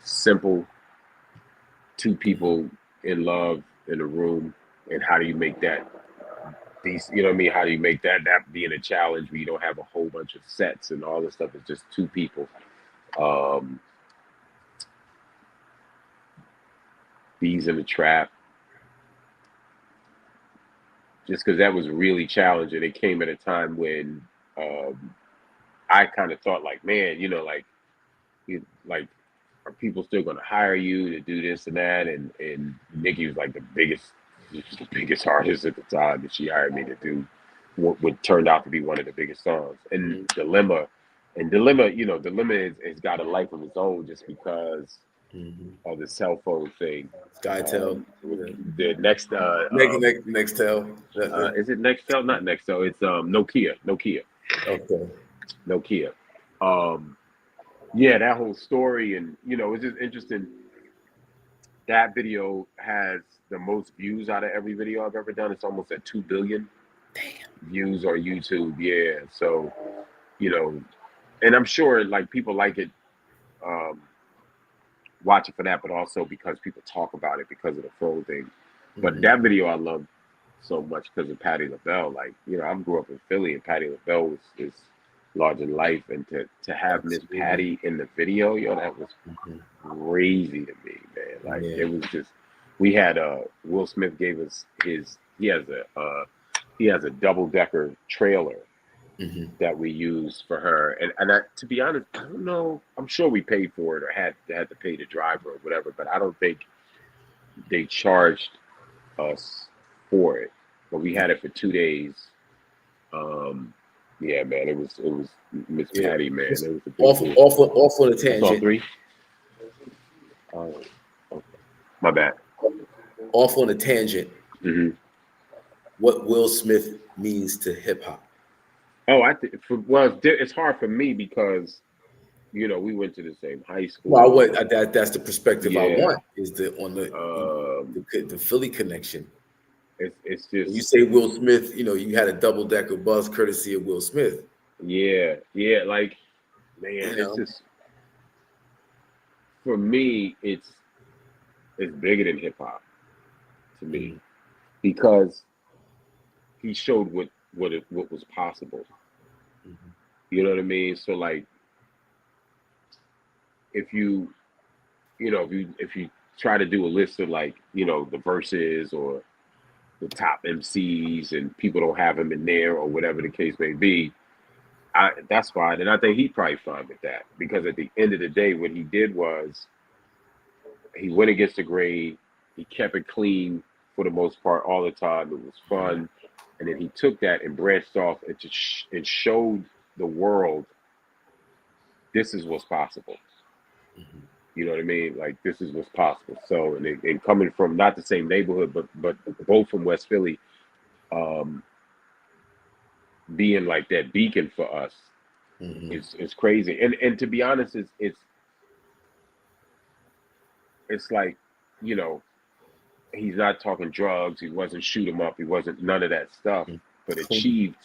C: simple 2 people in love in a room, and how do you make that? You know what I mean? How do you make that being a challenge where you don't have a whole bunch of sets and all this stuff? It's just 2 people. Bees in the Trap. Just because that was really challenging. It came at a time when I kind of thought like, man, you know, like are people still going to hire you to do this and that? And Nikki was like the biggest artist at the time, and she hired me to do what turned out to be one of the biggest songs. And Dilemma, you know, Dilemma has got a life of its own just because of the cell phone thing.
B: Skytel.
C: The next
B: Nextel.
C: Is it Nextel? Not Nextel. It's Nokia.
B: Okay.
C: Nokia. Yeah, that whole story, and you know, it's just interesting. That video has the most views out of every video I've ever done. It's almost at 2 billion views on YouTube. Yeah, so you know, and I'm sure like people like it, watch it for that, but also because people talk about it because of the phone thing. But that video I love so much because of Patti LaBelle. Like, you know, I grew up in Philly, and Patti LaBelle was larger than life, and to have Miss Patty in the video, yo, that was crazy to me, man. Like it was just, we had Will Smith gave us he has a double-decker trailer that we used for her, and to be honest, I don't know, I'm sure we paid for it or had to pay the driver or whatever, but I don't think they charged us for it, but we had it for 2 days. Yeah, man, it was Miss Patty, man. It was a big
B: off on a tangent.
C: I saw 3. My bad.
B: Off on a tangent. What Will Smith means to hip hop?
C: Oh, I think it's hard for me because we went to the same high school.
B: Well, that's the perspective I want, is the Philly connection.
C: It's just,
B: you say Will Smith, you had a double-decker bus courtesy of Will Smith.
C: Yeah, like, man, it's just, for me, it's bigger than hip hop to me, because he showed what was possible. You know what I mean? So like, if you try to do a list of like, the verses or the top MCs and people don't have him in there or whatever the case may be, that's fine. And I think he's probably fine with that, because at the end of the day, what he did was he went against the grain. He kept it clean for the most part all the time. It was fun. And then he took that and branched off and showed the world, this is what's possible. You know what I mean? Like, this is what's possible. So, and coming from not the same neighborhood, but both from West Philly, being like that beacon for us is crazy. And to be honest, it's like, he's not talking drugs. He wasn't shoot 'em up. He wasn't none of that stuff. But achieved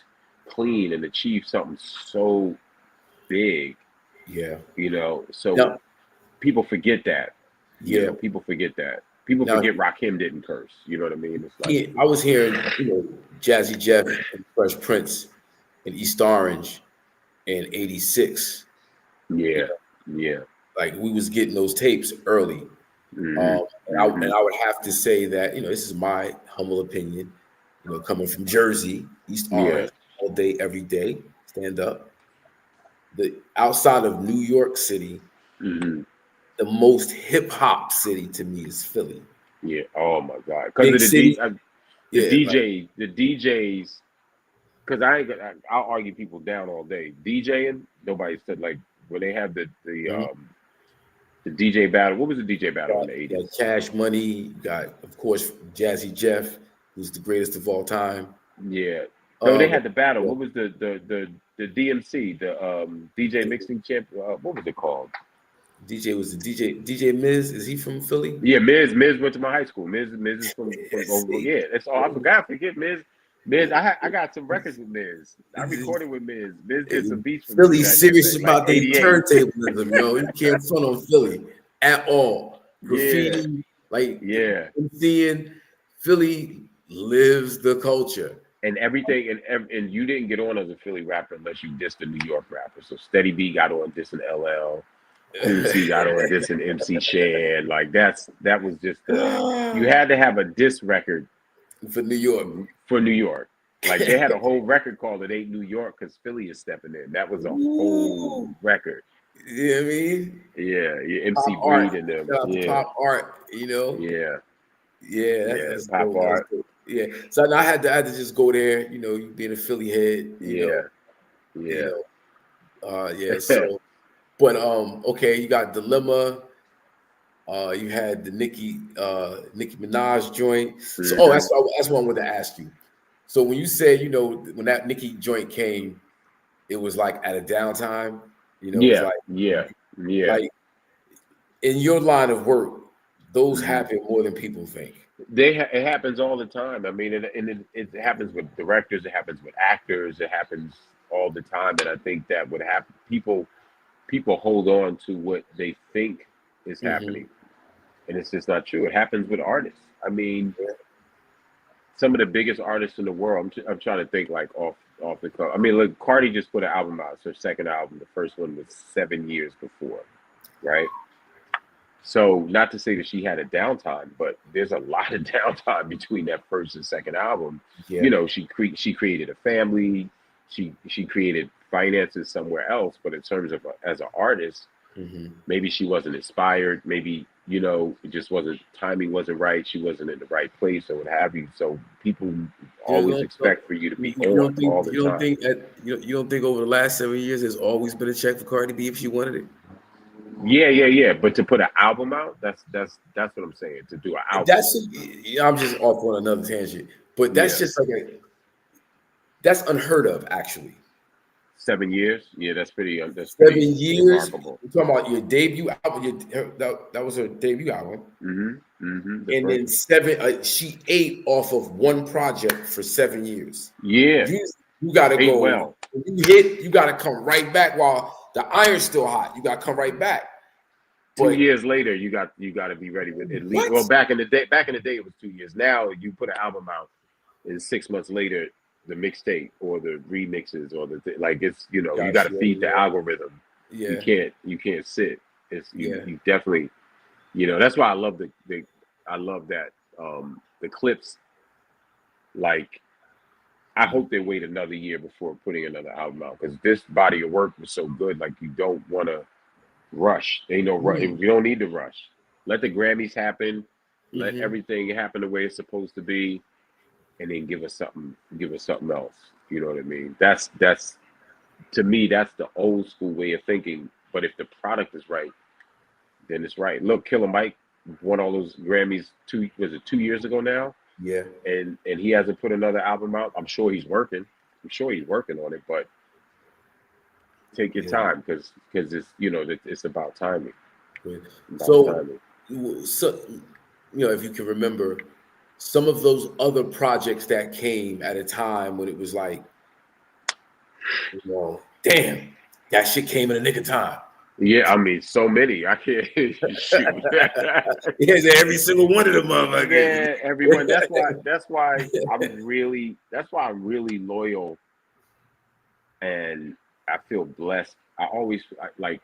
C: clean and achieved something so big. Yeah. So people forget that. People forget that. People forget Rakim didn't curse. You know what I mean? It's like,
B: I was hearing, Jazzy Jeff and Fresh Prince in East Orange in '86.
C: Yeah.
B: Like, we was getting those tapes early. And I would have to say that, this is my humble opinion, coming from Jersey, East Orange, all day, every day, stand up. The outside of New York City, the most hip hop city to me is Philly.
C: Yeah. Oh my God. Because of the DJs. Because I'll argue people down all day. DJing, nobody said, like, when they have the DJ battle. What was the DJ battle in the 80s?
B: Cash Money. You got, of course, Jazzy Jeff, who's the greatest of all time.
C: Yeah. No, they had the battle. What was the DMC, the DJ Mixing Champ? What was it called?
B: DJ Miz. Is he from Philly?
C: Yeah, Miz went to my high school. Miz is from yeah. That's all. I forget Miz. I got some records with Miz. I recorded with Miz. Miz did some beats for
B: Philly serious about their turntablism, You can't front on Philly at all. Graffiti, MCing. Philly lives the culture.
C: And everything, and you didn't get on as a Philly rapper unless you dissed a New York rapper. So Steady B got on dissing LL. MC got on dissing MC Shan. Like, that was just you had to have a diss record
B: for New York.
C: Like, they had a whole record called It Ain't New York because Philly is stepping in. That was a whole record.
B: You know what I mean?
C: Yeah, MC Breed and them.
B: Pop art,
C: Yeah.
B: That's
C: pop art.
B: Yeah. So I had to just go there, you being a Philly head. So, but okay, you got Dilemma. You had the Nicki Minaj joint. So, that's what I wanted to ask you. So when you said, when that Nicki joint came, it was like at a downtime. It was like, like, in your line of work, those happen more than people think.
C: It happens all the time. I mean, it happens with directors. It happens with actors. It happens all the time. And I think that would happen. People hold on to what they think is happening, and it's just not true. It happens with artists. I mean, some of the biggest artists in the world. I'm trying to think like off off the cuff. I mean, look, Cardi just put an album out. It's her second album. The first one was 7 years before, right? So not to say that she had a downtime, but there's a lot of downtime between that first and second album.
B: Yeah.
C: You know, she created a family. She created finances somewhere else. But in terms of as an artist, maybe she wasn't inspired. Maybe, you know, it just wasn't, timing wasn't right. She wasn't in the right place or what have you. So people always expect for you to be on all the time.
B: You don't think over the last 7 years there's always been a check for Cardi B if she wanted it?
C: Yeah. But to put an album out, that's what I'm saying. To do an album.
B: I'm just off on another tangent, but that's just like that's unheard of, actually.
C: 7 years, yeah, that's pretty. That's
B: 7
C: pretty
B: years.
C: remarkable.
B: You're talking about your debut album. That was her debut album. And then she ate off of one project for 7 years.
C: Yeah,
B: you gotta go.
C: Well.
B: When you hit, you gotta come right back while the iron's still hot. You gotta come right back.
C: 2 years later, you got to be ready with at least. Well, back in the day, it was 2 years. Now you put an album out, and 6 months later, the mixtape or the remixes or it's, you know, you got to feed the algorithm. Yeah, you can't sit. It's you definitely, you know, that's why I love I love that the clips. Like, I hope they wait another year before putting another album out, because this body of work was so good. Like, you don't want to rush. Ain't no rush. You don't need to rush. Let the Grammys happen. Let everything happen the way it's supposed to be, and then give us something else. You know what I mean? That's to me, that's the old school way of thinking. But if the product is right, then it's right. Look, Killer Mike won all those Grammys 2 years ago now?
B: Yeah.
C: And he hasn't put another album out. I'm sure he's working. On it, but take your time, because it's, you know, it's about timing.
B: So, you know, if you can remember some of those other projects that came at a time when it was like, you know, damn, that shit came in a nick of time.
C: Yeah, I mean, so many. I can't shoot.
B: Every single one of them, motherfuckers.
C: Yeah, everyone. That's why I'm really loyal, and I feel blessed. I always like,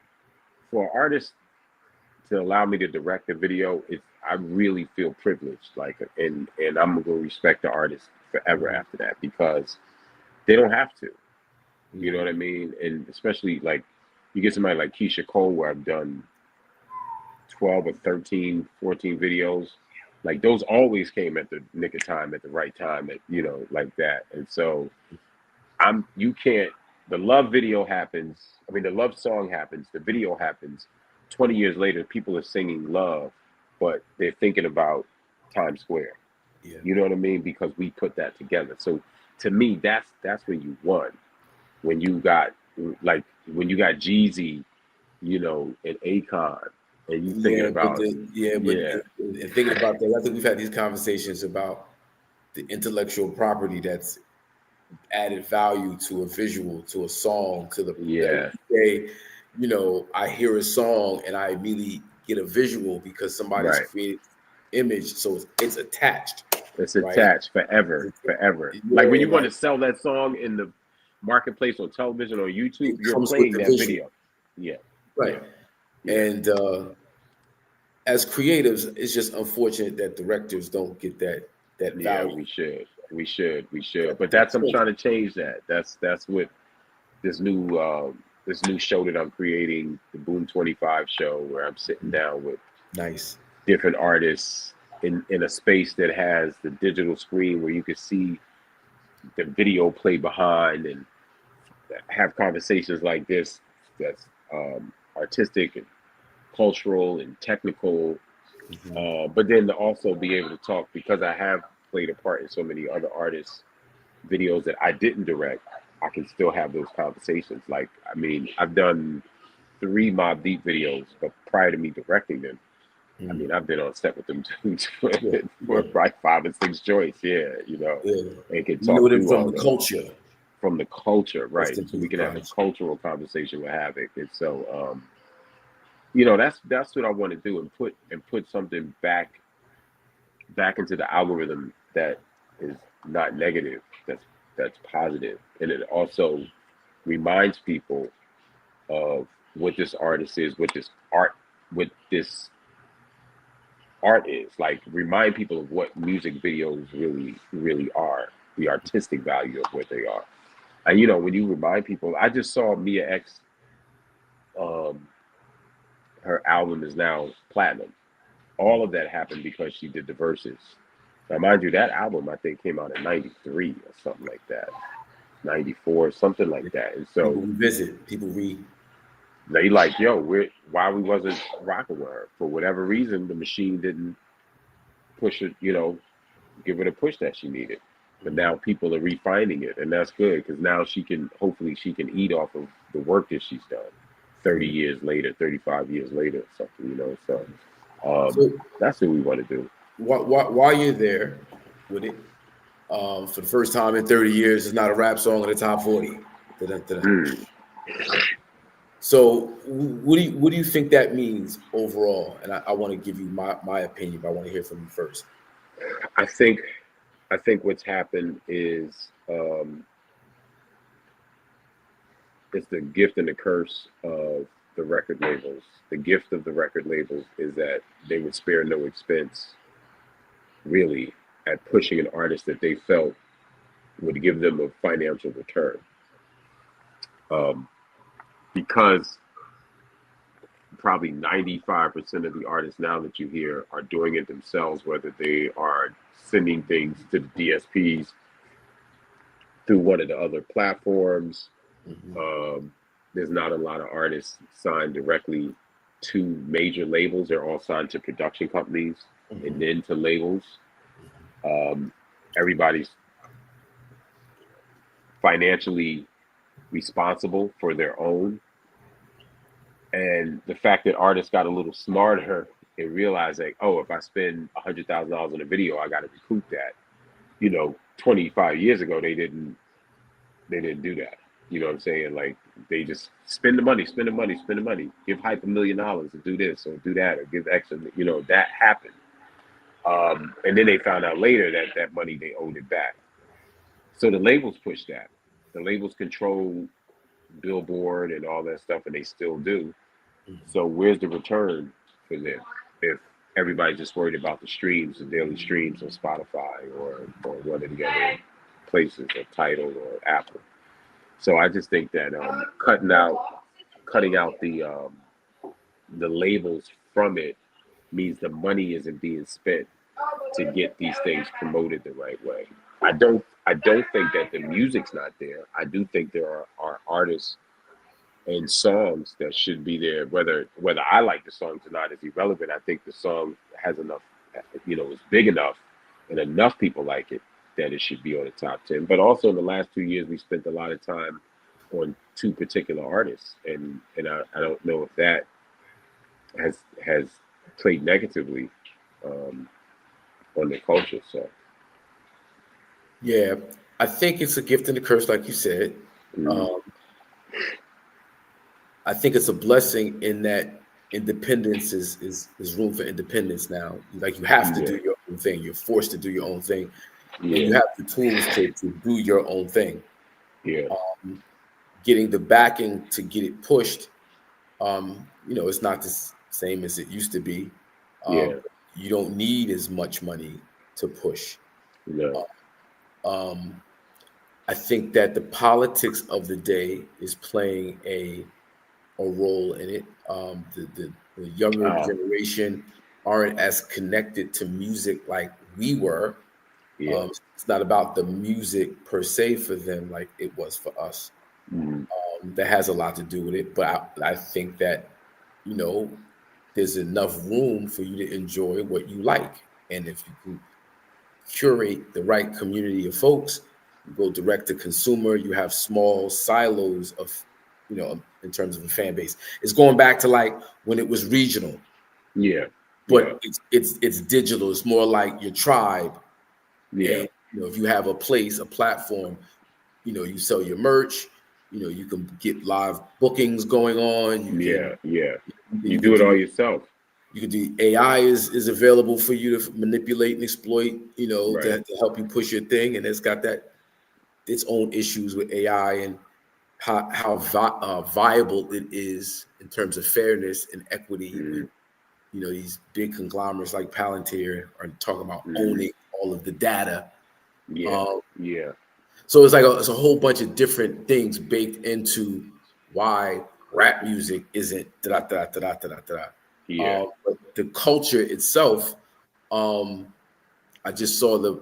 C: for an artist to allow me to direct a video. I really feel privileged. Like, and I'm gonna respect the artist forever after that, because they don't have to. You know what I mean? And especially, like, you get somebody like Keisha Cole, where I've done 12 or 13, 14 videos. Like, those always came at the nick of time, at the right time, you know, like that. And so the love video happens. I mean, the love song happens, the video happens. 20 years later, people are singing love, but they're thinking about Times Square. Yeah. You know what I mean? Because we put that together. So to me, that's when you won. When you got Jeezy, you know, and Akon, and you thinking about
B: and thinking about that. I think we've had these conversations about the intellectual property that's added value to a visual, to a song, to the say, you know, I hear a song and I immediately get a visual because somebody's created image, so it's attached.
C: It's attached forever. Yeah, like, when you want to sell that song in the marketplace on television or YouTube, you're playing that video. Yeah. Right.
B: Yeah. And as creatives, it's just unfortunate that directors don't get that value.
C: Yeah, we should. But I'm trying to change that. That's what this new show that I'm creating, the Boom 25 show, where I'm sitting down with different artists in a space that has the digital screen where you can see the video play behind, and have conversations like this that's artistic and cultural and technical, but then to also be able to talk, because I have played a part in so many other artists' videos that I didn't direct. I can still have those conversations. Like, I mean, I've done 3 Mobb Deep videos, but prior to me directing them, I mean, I've been on set with them for probably 5 or 6 joints. Yeah, you know, and can talk
B: from the culture.
C: From the culture, right? So we can have a cultural conversation with Havoc, and so, you know, that's what I want to do, and put something back into the algorithm that is not negative. that's positive, and it also reminds people of what this artist is, what this art is. Like, remind people of what music videos really are, the artistic value of what they are. And when you remind people, I just saw Mia X, her album is now platinum. All of that happened because she did the verses. Now, mind you, that album I think came out in '93 or something like that, '94, something like that. And so
B: people revisit, people read.
C: They like, yo, why we wasn't rocking with her? For whatever reason, the machine didn't push it, give her the push that she needed. But now people are refining it, and that's good, because now hopefully she can eat off of the work that she's done 30 years later, 35 years later, or something, So that's what we want to do.
B: While you're there with it, for the first time in 30 years, it's not a rap song in the top 40. So what do you think that means overall? And I want to give you my opinion, but I want to hear from you first.
C: I think what's happened is it's the gift and the curse of the record labels. The gift of the record labels is that they would spare no expense, really, at pushing an artist that they felt would give them a financial return. Because probably 95% of the artists now that you hear are doing it themselves, whether they are sending things to the DSPs through one of the other platforms. There's not a lot of artists signed directly to major labels. They're all signed to production companies and then to labels. Everybody's financially responsible for their own. And the fact that artists got a little smarter and realized, like, oh, if I spend $100,000 on a video, I got to recoup that. 25 years ago, they didn't do that. You know what I'm saying? Like, they just spend the money. Give Hype $1 million to do this or do that, or give X, that happened. And then they found out later that money, they owed it back. So the labels push that. The labels control Billboard and all that stuff, and they still do. So where's the return for them if everybody's just worried about the streams, the daily streams on Spotify or one of the other places, or Tidal or Apple? So I just think that cutting out the labels from it means the money isn't being spent to get these things promoted the right way. I don't think that the music's not there. I do think there are artists and songs that should be there. Whether I like the songs or not is irrelevant. I think the song has enough, is big enough and enough people like it that it should be on the top 10. But also in the last 2 years, we spent a lot of time on two particular artists, and I don't know if that has played negatively on the culture. So
B: yeah, I think it's a gift and a curse, like you said. I think it's a blessing in that independence is room for independence now. Like, you have to do your own thing. You're forced to do your own thing. And you have the tools to do your own thing. Getting the backing to get it pushed, it's not the same as it used to be. You don't need as much money to push. I think that the politics of the day is playing a role in it. The younger generation aren't as connected to music like we were. It's not about the music per se for them like it was for us. That has a lot to do with it. But I think that, there's enough room for you to enjoy what you like. And if you can curate the right community of folks, you go direct to consumer, you have small silos of, in terms of a fan base. It's going back to like when it was regional. But it's digital. It's more like your tribe. And, if you have a place, a platform, you sell your merch, you can get live bookings going on.
C: You do it all yourself.
B: You can do AI is available for you to manipulate and exploit, to help you push your thing. And it's got that its own issues with AI and how viable it is in terms of fairness and equity.
C: Mm-hmm.
B: You know, these big conglomerates like Palantir are talking about
C: Mm-hmm.
B: owning all of the data.
C: Yeah. Yeah.
B: So it's like it's a whole bunch of different things baked into why rap music isn't da da da da da da da.
C: Yeah.
B: But the culture itself, I just saw the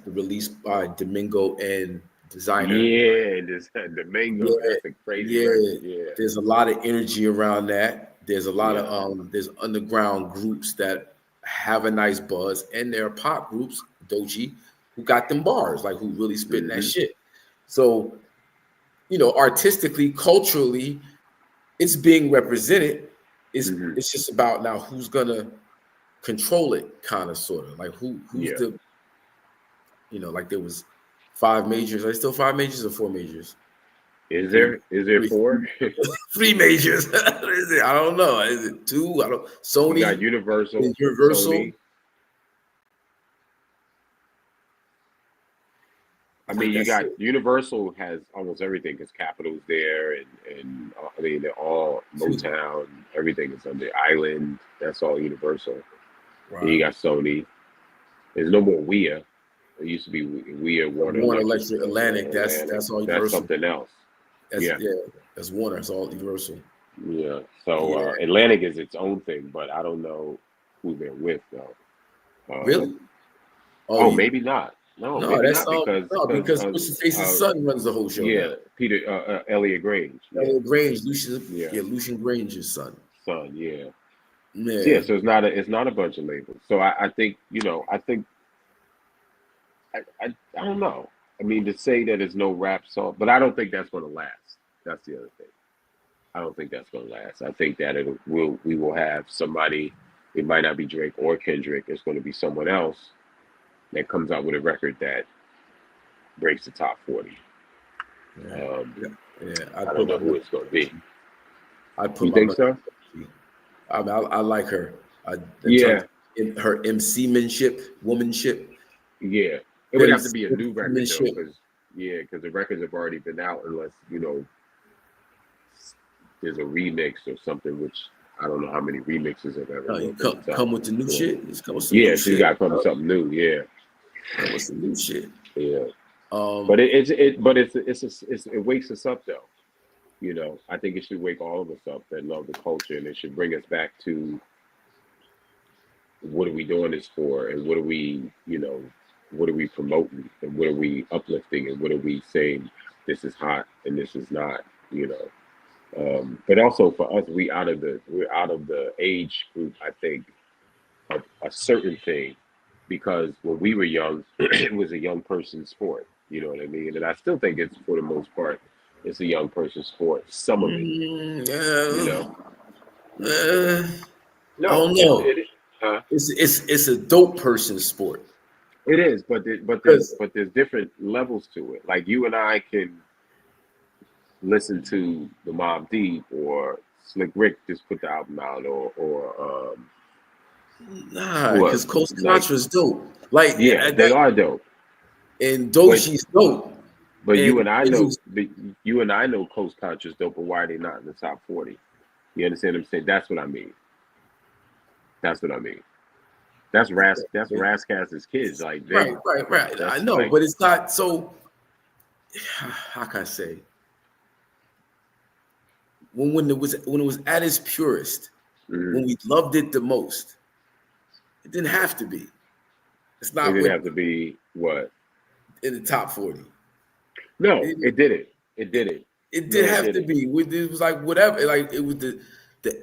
B: release by Domingo and Designer.
C: Yeah, the mango,
B: Yeah,
C: that's a crazy
B: yeah.
C: record. Yeah.
B: There's a lot of energy around that. There's a lot
C: Yeah.
B: of there's underground groups that have a nice buzz, and there are pop groups, Doji, who got them bars, like who really spitting that shit. So, you know, artistically, culturally, it's being represented. It's just about now who's gonna control it, kind of, sort of, like who's the, you know, like there was 5 majors. Are there still 5 majors or 4 majors?
C: Is there 4?
B: 3 majors. Is it? I don't know. Is it 2? I don't. Sony.
C: You got Universal.
B: Sony.
C: I mean, you got Universal has almost everything because Capitol's there, and I mean they're all Motown. Everything is under Island. That's all Universal. Right. And you got Sony. There's no more WIA. It used to be WIA, Warner
B: Electric, Atlantic. That's all Universal.
C: That's something else.
B: That's Warner. It's all Universal.
C: Yeah. So Atlantic is its own thing, but I don't know who they're with though.
B: Really?
C: Maybe not. No,
B: that's
C: not
B: because what's his face's son runs the whole show.
C: Yeah, now. Peter Elliot Grange.
B: Elliot Grange, Lucian Grange's son.
C: Yeah. So it's not a bunch of labels. So I think I don't know. I mean, to say that there's no rap song, but I don't think that's going to last. That's the other thing. I don't think that's going to last. I think that we will have somebody. It might not be Drake or Kendrick. It's going to be someone else that comes out with a record that breaks the top 40. I don't know who it's going to be. You think so?
B: I mean, I like her. In her MC-manship, womanship.
C: Yeah. It would have to be a new record, though, because the records have already been out, unless, there's a remix or something, which I don't know how many remixes have ever
B: come with the new shit?
C: She's got to come with something new,
B: What's the new shit?
C: Yeah. But it wakes us up, though. I think it should wake all of us up that love the culture, and it should bring us back to what are we doing this for, and what are we promoting, and what are we uplifting, and what are we saying this is hot and this is not, but also for us, we're out of the age group, I think, of a certain thing, because when we were young, it was a young person's sport. You know what I mean? And I still think it's, for the most part, it's a young person's sport. Some of it,
B: No, I don't know. It's a dope person's sport.
C: It is, but there's different levels to it. Like, you and I can listen to the Mobb Deep, or Slick Rick just put the album out, or
B: because Coast Contra's dope. Like,
C: they are dope.
B: And Dochi's dope.
C: But you and I know Coast Contra's dope, but why are they not in the top 40? You understand what I'm saying? That's what I mean. That's Razzcast's kids. Like,
B: right. I know, but it's not so. How can I say? When it was at its purest, when we loved it the most, it didn't have to be. It's not.
C: It didn't have to be what?
B: In the top 40.
C: No, it didn't. It didn't.
B: It didn't have to be. It was like whatever. Like, it was the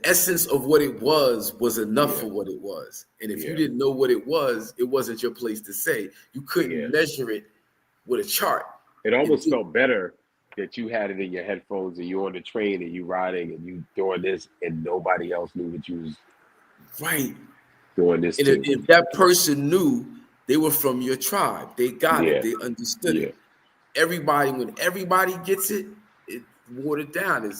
B: essence of what it was enough for what it was. And if you didn't know what it wasn't your place to say. You couldn't measure it with a chart.
C: It almost felt better that you had it in your headphones and you're on the train and you riding and you doing this and nobody else knew that you was doing this.
B: And if that person knew, they were from your tribe. They got it. They understood it. When everybody gets it, it watered down.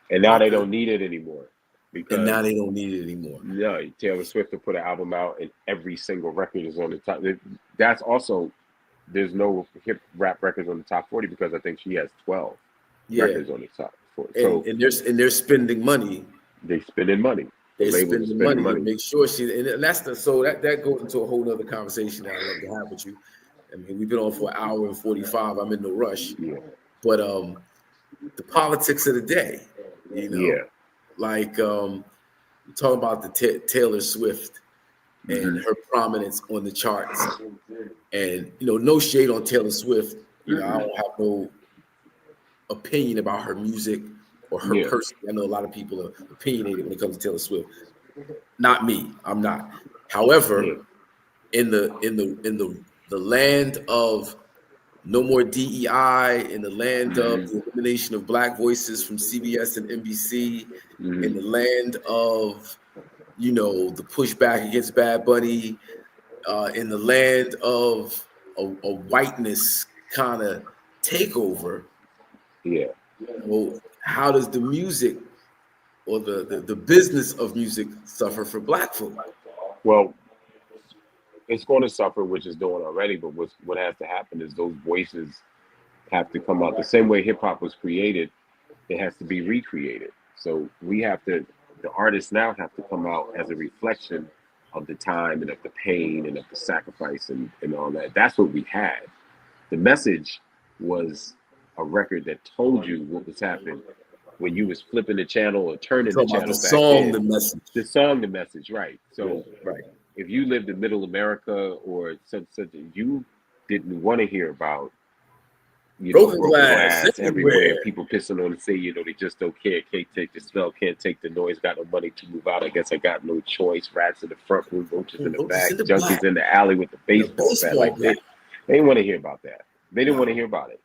C: And now they don't need it anymore.
B: No,
C: Taylor Swift will put an album out and every single record is on the top. That's also there's no hip rap records on the top 40 because I think she has 12
B: Yeah,
C: records on the top 40. So
B: and they're spending money.
C: they spending money. The
B: They're
C: labels are
B: spending
C: spending
B: money to
C: money.
B: make sure and that's that goes into a whole other conversation that I love to have with you. I mean, we've been on for an hour and 45. I'm in no rush,
C: Yeah.
B: but the politics of the day,
C: Yeah.
B: like we're talking about the Taylor Swift and
C: Mhm.
B: her prominence on the charts, and no shade on Taylor Swift. I don't have no opinion about her music or her
C: Yeah.
B: person. I know a lot of people are opinionated when it comes to Taylor Swift. Not me. I'm not.
C: Yeah.
B: However, in the land of no more DEI, in the land of
C: Mhm.
B: the elimination of Black voices from CBS and NBC, in
C: Mhm.
B: the land of the pushback against Bad Bunny, in the land of a whiteness kind of takeover.
C: Yeah.
B: Well, how does the music or the business of music suffer for Black folk?
C: Well, it's going to suffer, which is doing already. But what has to happen is those voices have to come out the same way hip hop was created. It has to be recreated. So we have to. The artists now have to come out as a reflection of the time and of the pain and of the sacrifice and all that. That's what we had. The Message was a record that told you what was happening when you was flipping the channel or
B: We're
C: turning the
B: talking about the
C: channel back
B: song,
C: then.
B: the message.
C: The song, The Message, right?
B: Yeah,
C: So
B: right.
C: if you lived in Middle America or such, you didn't want to hear about
B: Broken
C: broken
B: glass
C: glass everywhere,
B: everywhere.
C: people pissing on the sea, they just don't care, can't take the smell, can't take the noise, got no money to move out. I guess I got no choice. Rats in the front room, roaches in the
B: Roaches
C: back,
B: in the black.
C: junkies in the alley with the
B: The
C: baseball bat.
B: baseball
C: Like
B: bat.
C: they didn't want to hear about that. They didn't want to
B: No.
C: hear about it.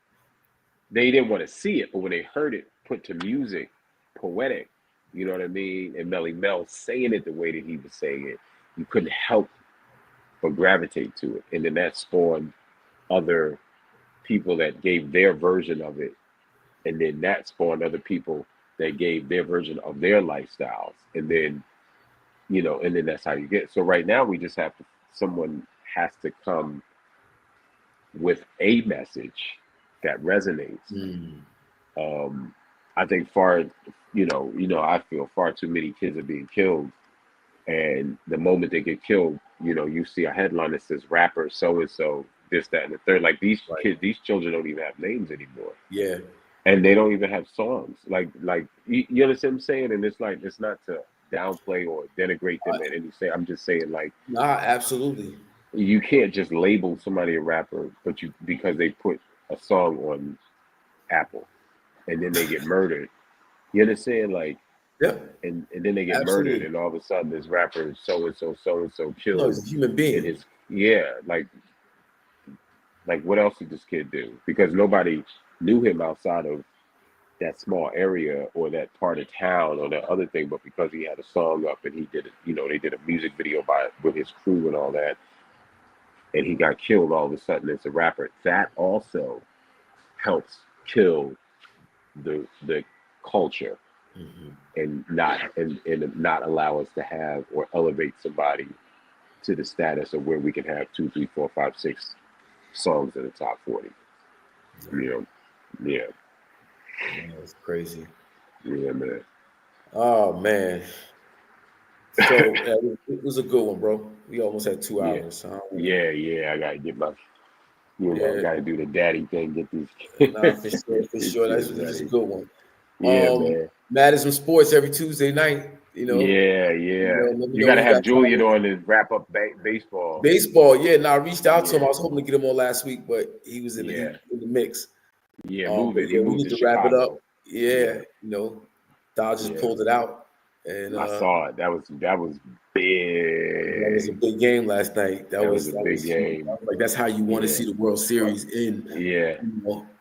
C: They didn't want to see it, but when they heard it put to music, poetic, you know what I mean? And Melly Mel saying it the way that he was saying it, you couldn't help but gravitate to it. And then that spawned other people that gave their version of it. And then that spawned other people that gave their version of their lifestyles. And then, and then that's how you get. So right now we just have to, someone has to come with a message that resonates.
B: Mm.
C: I think I feel far too many kids are being killed, and the moment they get killed, you see a headline that says rapper so and so, this, that, and the third. Like these
B: Right.
C: kids, these children don't even have names anymore,
B: Yeah.
C: and they don't even have songs. Like you understand what I'm saying? And it's like it's not to downplay or denigrate them in any say. I'm just saying like
B: Nah, absolutely.
C: you can't just label somebody a rapper, but because they put a song on Apple, and then they get murdered. You understand? Like,
B: Yeah,
C: and then they get murdered,
B: absolutely.
C: and all of a sudden this rapper is so and so
B: No,
C: killed
B: he's a human
C: in
B: being.
C: his like what else did this kid do? Because nobody knew him outside of that small area or that part of town or that other thing, but because he had a song up and he did it, they did a music video with his crew and all that, and he got killed all of a sudden as a rapper. That also helps kill the culture
B: Mhm.
C: and not allow us to have or elevate somebody to the status of where we can have 2, 3, 4, 5, 6 songs in the top 40. Yeah,
B: That's crazy.
C: yeah, man.
B: Oh man. So it was a good one, bro. We almost had 2
C: Yeah,
B: hours. So
C: yeah. I gotta get my,
B: yeah,
C: gotta do the daddy thing. Get these
B: nah, for sure, for
C: these
B: sure.
C: kids
B: It was a
C: ready.
B: good one.
C: Yeah, man.
B: Madison Sports every Tuesday night.
C: Yeah.
B: Let me
C: You
B: know when
C: gotta
B: you
C: have
B: got
C: Julian
B: time.
C: on to wrap up baseball.
B: Baseball, yeah. Now I reached out to him.
C: Yeah,
B: I was hoping to get him on last week, but he was
C: yeah,
B: in the mix.
C: yeah.
B: But
C: Moving. He
B: yeah, we
C: moved
B: need
C: to
B: to wrap it up.
C: Chicago.
B: Yeah,
C: Yeah,
B: Dodgers
C: yeah.
B: pulled it out, and
C: I saw it. That was
B: that was a
C: big.
B: big game last night.
C: That was a
B: That
C: big
B: was huge. I
C: game.
B: was like, that's how you want to
C: Yeah,
B: see the World Series. In
C: yeah,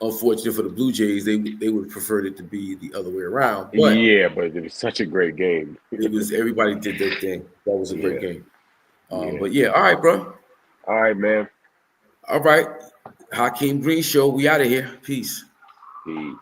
B: unfortunate for the Blue Jays, they would have preferred it to be the other way around. But
C: yeah. But it was such a great game.
B: it was everybody did their thing. That was a great
C: Yeah,
B: game.
C: yeah.
B: But yeah, all right, bro.
C: All right, man.
B: All right, Hakeem Green Show. We out of here. Peace.
C: Peace.